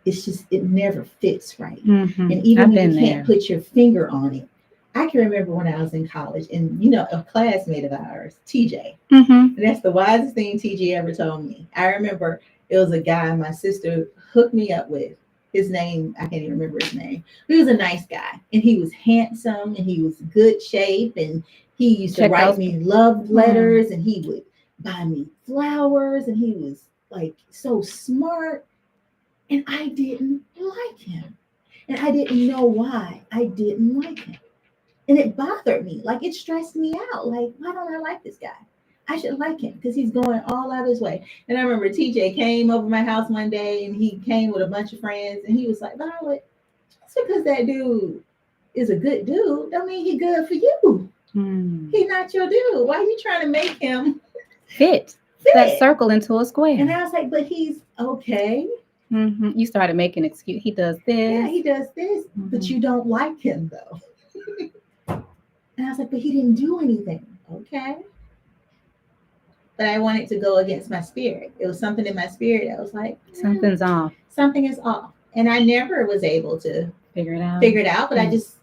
it's just, it never fits right. And even I've when you been can't there. put your finger on it, I can remember when I was in college, and a classmate of ours, TJ, Mm-hmm. and that's the wisest thing TJ ever told me. I remember it was a guy my sister hooked me up with. His name, I can't even remember his name. But he was a nice guy, and he was handsome, and he was good shape, and he used to Check write those. me love letters, and he would buy me flowers, and he was like so smart, and I didn't like him. And I didn't know why I didn't like him. And it bothered me. Like, it stressed me out. Like, why don't I like this guy? I should like him because he's going all out of his way. And I remember TJ came over my house one day, and he came with a bunch of friends, and he was like, Violet, it's because that dude is a good dude, don't mean he good for you. He not your dude. Why are you trying to make him Fit that fit? circle into a square. And I was like, but he's okay. You started making excuse. He does Yeah, this. he does this, but you don't like him though. And I was like, but he didn't do anything. Okay. But I wanted to go against my spirit. It was something in my spirit that was like, Something's off. Something is off. And I never was able to figure it out. But I just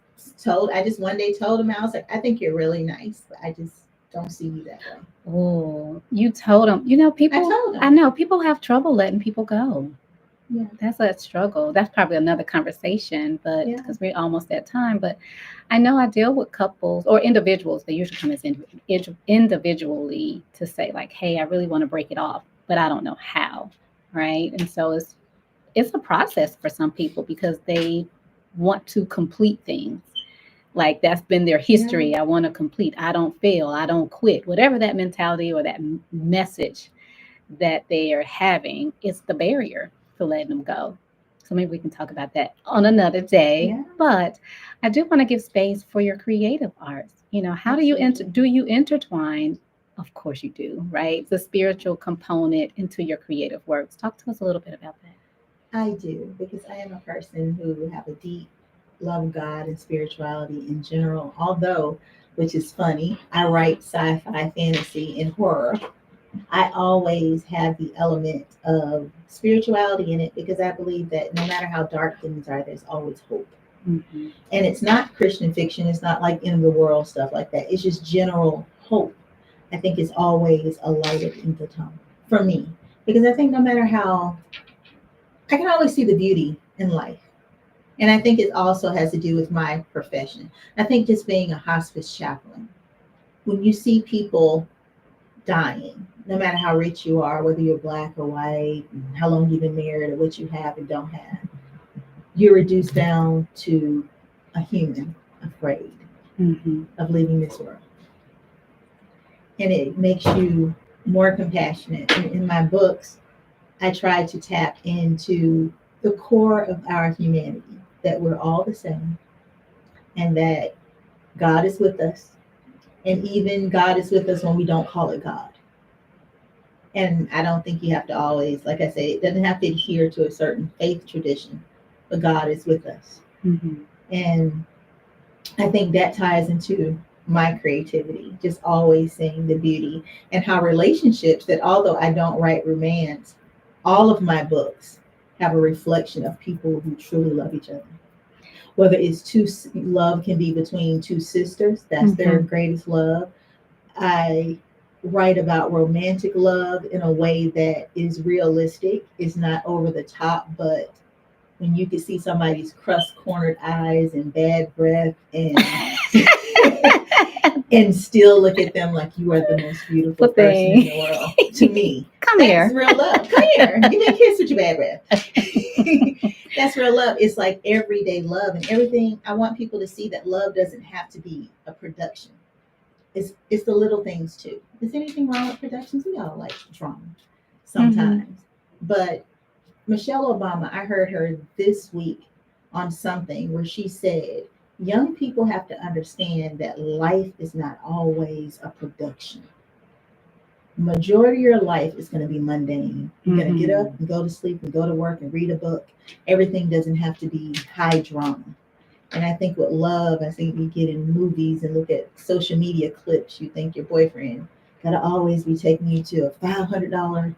one day told him, I was like, I think you're really nice, but I just don't see you that way. Oh, you told him. People. I told him. I know people have trouble letting people go. Yeah. That's a struggle. That's probably another conversation, but because we're almost at time. But I know I deal with couples or individuals. They usually come as individually to say like, "Hey, I really want to break it off, but I don't know how." Right? And so it's a process for some people because they want to complete things. Like that's been their history. I want to complete. I don't fail. I don't quit. Whatever that mentality or that message that they are having, it's the barrier to letting them go. So maybe we can talk about that on another day. Yeah. But I do want to give space for your creative arts. How do you intertwine? Of course you do, right? The spiritual component into your creative works. Talk to us a little bit about that. I do, because I am a person who have a deep love of God and spirituality in general. Although, which is funny, I write sci-fi, fantasy, and horror. I always have the element of spirituality in it because I believe that no matter how dark things are, there's always hope. Mm-hmm. And it's not Christian fiction. It's not like end of the world stuff like that. It's just general hope. I think it's always a light at the end of the tunnel for me, because I think no matter how, I can always see the beauty in life. And I think it also has to do with my profession. I think just being a hospice chaplain, when you see people dying, no matter how rich you are, whether you're black or white, how long you've been married, or what you have and don't have, you're reduced down to a human afraid of leaving this world. And it makes you more compassionate. In my books, I try to tap into the core of our humanity, that we're all the same, and that God is with us. And even God is with us when we don't call it God. And I don't think you have to always, like I say, it doesn't have to adhere to a certain faith tradition, but God is with us. And I think that ties into my creativity, just always seeing the beauty, and how relationships, that although I don't write romance, all of my books have a reflection of people who truly love each other. Whether it's love can be between two sisters, that's their greatest love. I write about romantic love in a way that is realistic, is not over the top, but when you can see somebody's crust-cornered eyes and bad breath and and still look at them like you are the most beautiful person in the world. To me, Come that's here. real love. Come here. Give me a kiss with your bad breath. That's real love. It's like everyday love, and everything. I want people to see that love doesn't have to be a production. It's the little things too. Is anything wrong with productions? We all like drama sometimes. But Michelle Obama, I heard her this week on something where she said, young people have to understand that life is not always a production. Majority of your life is going to be mundane. You're going to get up and go to sleep and go to work and read a book. Everything doesn't have to be high drama. And I think with love, I think we get in movies and look at social media clips. You think your boyfriend got to always be taking you to a $500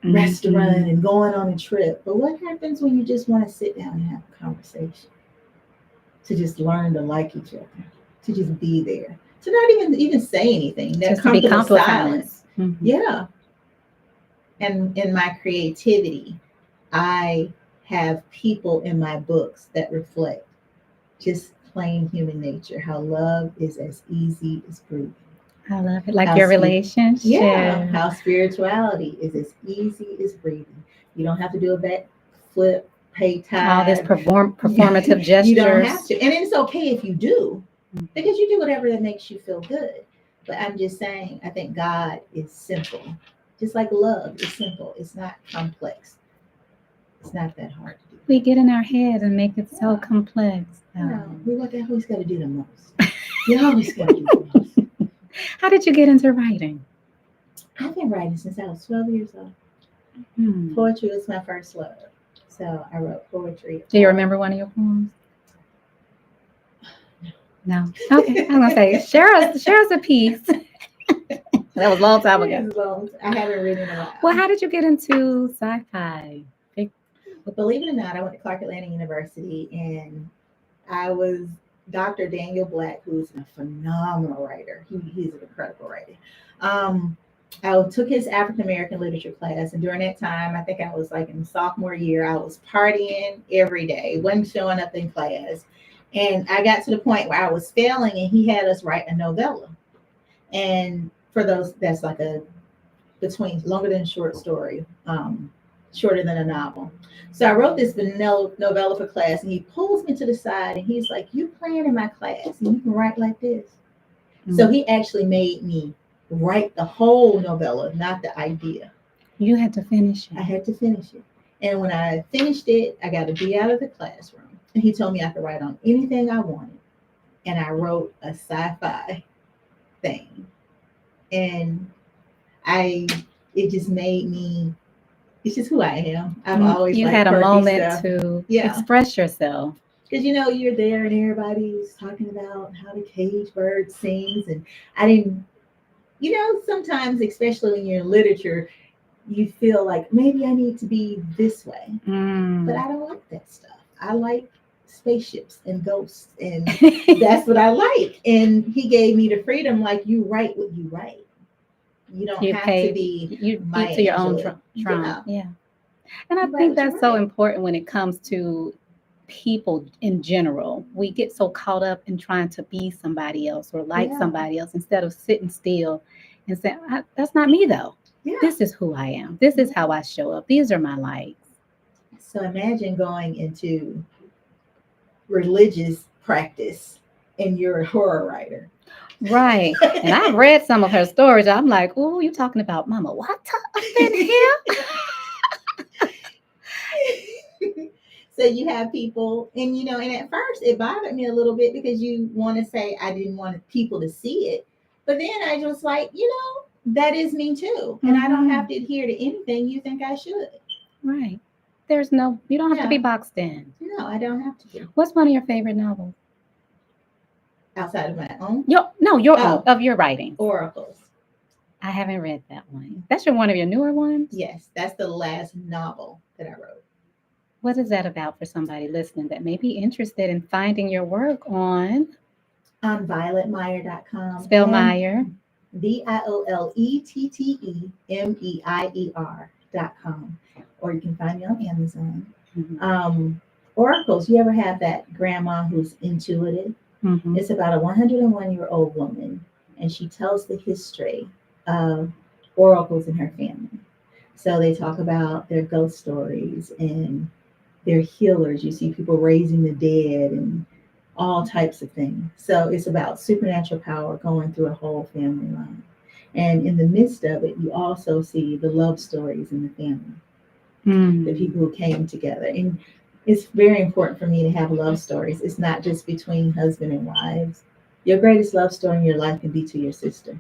restaurant and going on a trip. But what happens when you just want to sit down and have a conversation? To just learn to like each other, to just be there, to not even say anything. That comfortable silence. Yeah. And in my creativity, I have people in my books that reflect just plain human nature, how love is as easy as breathing. I love it. Like your relationship. Yeah. How spirituality is as easy as breathing. You don't have to do a backflip, pay tithe. All this performative gestures. You don't have to. And it's okay if you do, because you do whatever that makes you feel good. But I'm just saying, I think God is simple. Just like love is simple. It's not complex. It's not that hard to do. We get in our head and make it so Yeah. complex. We look at who's got to do the most. You always got to do the most. How did you get into writing? I've been writing since I was 12 years old. Hmm. Poetry was my first love. So I wrote poetry. Do you remember one of your poems? No. Okay. I'm gonna say share us a piece. That was a long time ago. I haven't written in a while. Well, how did you get into sci-fi? But believe it or not, I went to Clark Atlanta University, and I was Dr. Daniel Black, who's a phenomenal writer. He's an incredible writer. I took his African American literature class, and during that time, I think I was like in sophomore year, I was partying every day, wasn't showing up in class. And I got to the point where I was failing, and he had us write a novella. And for those, that's like a between longer than a short story, shorter than a novel. So I wrote this novella for class, and he pulls me to the side, and he's like, "You playing in my class, and you can write like this." Mm-hmm. So he actually made me write the whole novella, not the idea. You had to finish it. I had to finish it. And when I finished it, I got to be out of the classroom. And he told me I could write on anything I wanted. And I wrote a sci-fi thing. And it just made me, it's just who I am. I've always you had a moment to express yourself. Because, you're there and everybody's talking about how the cage bird sings. And I didn't, sometimes, especially when you're in literature, you feel like maybe I need to be this way. But I don't like that stuff. I like spaceships and ghosts, and that's what I like. And he gave me the freedom, like, you write what you write. You don't have to be to your own trauma. Yeah. And I think that's so important when it comes to people in general. We get so caught up in trying to be somebody else or like somebody else instead of sitting still and saying, that's not me though. Yeah. This is who I am. This is how I show up. These are my likes. So imagine going into religious practice and you're a horror writer. Right. And I've read some of her stories. I'm like, oh, you talking about Mama Wata up in here? So you have people, and and at first it bothered me a little bit because you want to say I didn't want people to see it. But then I was like, that is me too. And I don't have to adhere to anything you think I should. Right. You don't have to be boxed in. No, I don't have to be. What's one of your favorite novels? Outside of my own? Your own, of your writing. Oracles. I haven't read that one. That's one of your newer ones? Yes, that's the last novel that I wrote. What is that about for somebody listening that may be interested in finding your work on VioletteMeier.com. Spell Meier. VioletteMeier.com. Or you can find me on Amazon. Mm-hmm. Oracles, you ever have that grandma who's intuitive? Mm-hmm. It's about a 101-year-old woman, and she tells the history of oracles in her family. So they talk about their ghost stories and their healers. You see people raising the dead and all types of things. So it's about supernatural power going through a whole family line. And in the midst of it, you also see the love stories in the family, the people who came together. And it's very important for me to have love stories. It's not just between husband and wives. Your greatest love story in your life can be to your sister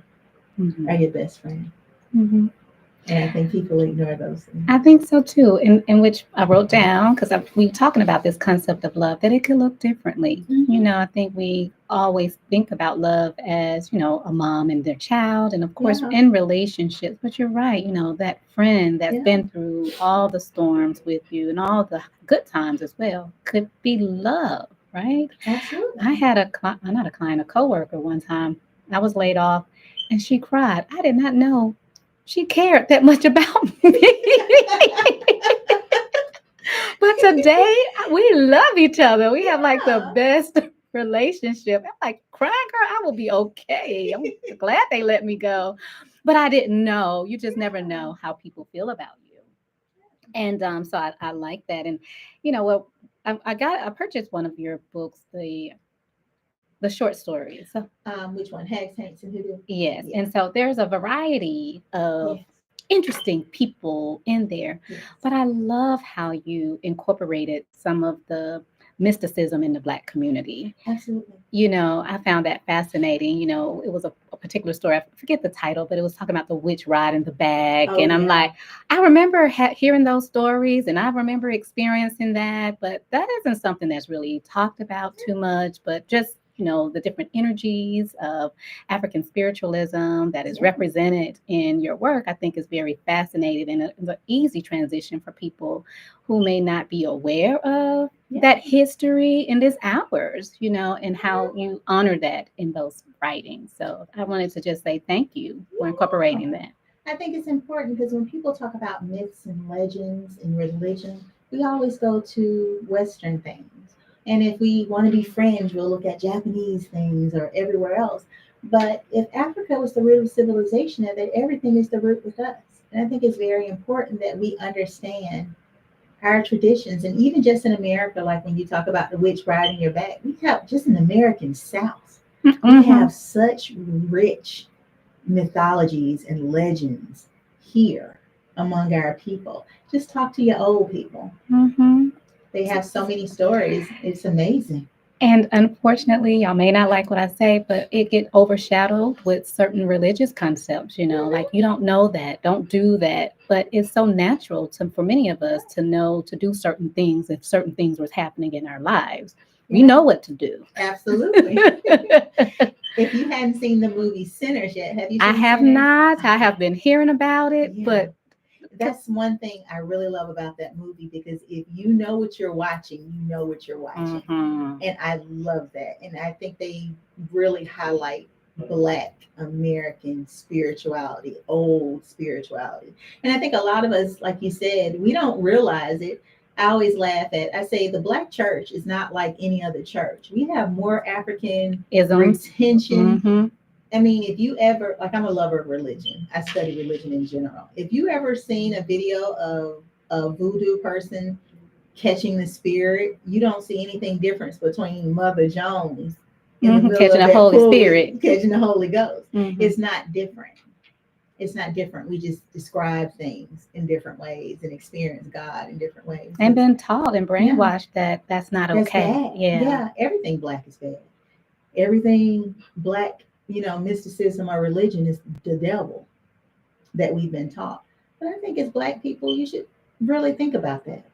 or your best friend. Mm-hmm. And I think people ignore those things. I think so too. In which I wrote down, because we were talking about this concept of love, that it could look differently. Mm-hmm. I think we always think about love as, a mom and their child, and of course in relationships. But you're right, that friend that's been through all the storms with you and all the good times as well could be love, right? Absolutely. I had a coworker one time. I was laid off, and she cried. I did not know she cared that much about me. But today, we love each other. We have like the best relationship. I'm like, crying, girl, I will be okay. I'm glad they let me go. But I didn't know. You just never know how people feel about you. And so I like that. And, I purchased one of your books, the short stories. Which one? Hags, Saints, and Hoodoo? Yes. And so there's a variety of interesting people in there. Yes, But I love how you incorporated some of the mysticism in the Black community. absolutely. I found that fascinating. It was a particular story. I forget the title, but it was talking about the witch riding the back. Oh And I'm yeah. like, I remember hearing those stories and I remember experiencing that, but that isn't something that's really talked about too much. But just, the different energies of African spiritualism that is Yeah. represented in your work, I think is very fascinating and an easy transition for people who may not be aware of Yeah. that history in this hours, and how you honor that in those writings. So I wanted to just say thank you for incorporating that. I think it's important because when people talk about myths and legends and religion, we always go to Western things. And if we want to be fringe, we'll look at Japanese things or everywhere else. But if Africa was the root of civilization, then everything is the root with us. And I think it's very important that we understand our traditions. And even just in America, like when you talk about the witch riding your back, we have just in the American South, we Mm-hmm. have such rich mythologies and legends here among our people. Just talk to your old people. Mm-hmm. They have so many stories. It's amazing. And unfortunately, y'all may not like what I say, but it get overshadowed with certain religious concepts, like you don't know that, don't do that. But it's so natural for many of us to know to do certain things if certain things was happening in our lives. We Yeah, know what to do. absolutely. If you hadn't seen the movie Sinners yet, have you I seen have Sinners? not. I have been hearing about it, Yeah. but That's one thing I really love about that movie because if you know what you're watching, you know what you're watching. mhm. And I love that. And I think they really highlight Black American spirituality, old spirituality. And I think a lot of us, like you said, we don't realize it. I always laugh at, I say the Black church is not like any other church. We have more African Isms. retention. Hmm. I mean, if you ever, like, I'm a lover of religion. I study religion in general. If you ever seen a video of a voodoo person catching the spirit, you don't see anything different between Mother Jones in the middle Catching of the that Holy pool Spirit. catching the Holy Ghost. Hmm. It's not different. It's not different. We just describe things in different ways and experience God in different ways. And been taught and Yeah, brainwashed that that's not that's okay. bad. Yeah. Yeah, everything Black is bad. Everything Black, mysticism or religion is the devil that we've been taught. But I think as Black people, you should really think about that.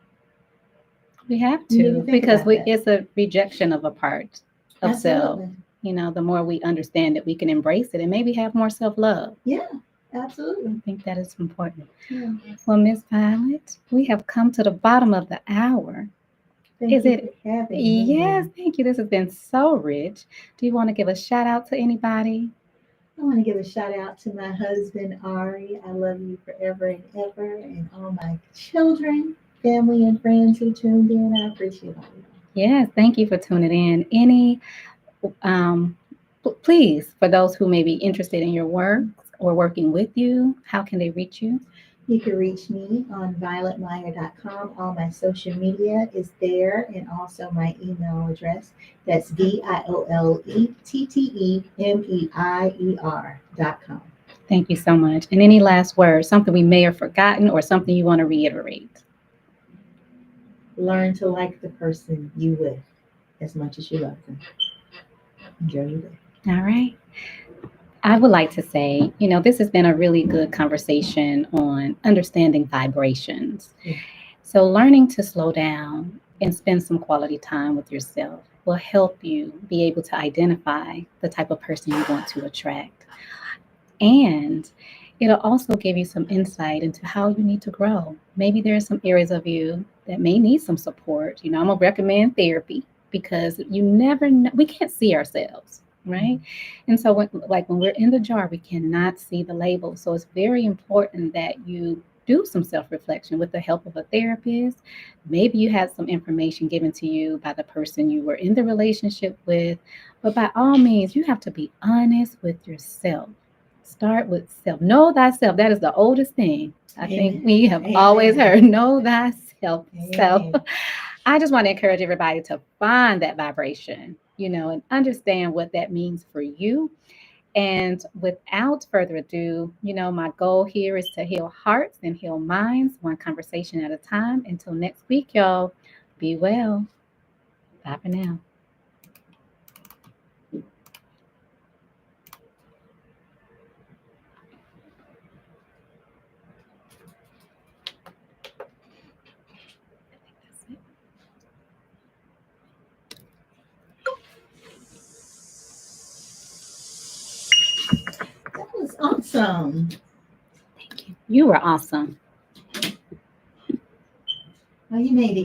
We have You need to to think because about that. it's a rejection of a part of self. Absolutely. The more we understand that we can embrace it and maybe have more self love. Yeah, I absolutely. think that is important. Yeah. Well, Miss Violet, we have come to the bottom of the hour. Thank Is you it? for having Yes, me. thank you. This has been so rich. Do you want to give a shout out to anybody? I want to give a shout out to my husband, Ari. I love you forever and ever, and all my children, family, and friends who tuned in. I appreciate all of you. Yes, thank you for tuning in. Um, Please, for those who may be interested in your work or working with you, how can they reach you? You can reach me on violetmeyer.com. All my social media is there, and also my email address. That's VioletTettemeier.com. Thank you so much. And any last words, something we may have forgotten or something you want to reiterate? Learn to like the person you with as much as you love them. Enjoy your day. All right. I would like to say, this has been a really good conversation on understanding vibrations. Yeah. So, learning to slow down and spend some quality time with yourself will help you be able to identify the type of person you want to attract. And it'll also give you some insight into how you need to grow. Maybe there are some areas of you that may need some support. I'm going to recommend therapy because you never know, we can't see ourselves, right? And so, when we're in the jar, we cannot see the label. So, it's very important that you do some self reflection with the help of a therapist. Maybe you had some information given to you by the person you were in the relationship with, but by all means, you have to be honest with yourself. Start with self. Know thyself. That is the oldest thing I think Amen. we have always Amen. heard. Know thyself. So Amen. I just want to encourage everybody to find that vibration, and understand what that means for you And without further ado, my goal here is to heal hearts and heal minds, one conversation at a time. Until next week, y'all, be well. Bye for now. That was awesome. Thank you. You were awesome. Well, you made it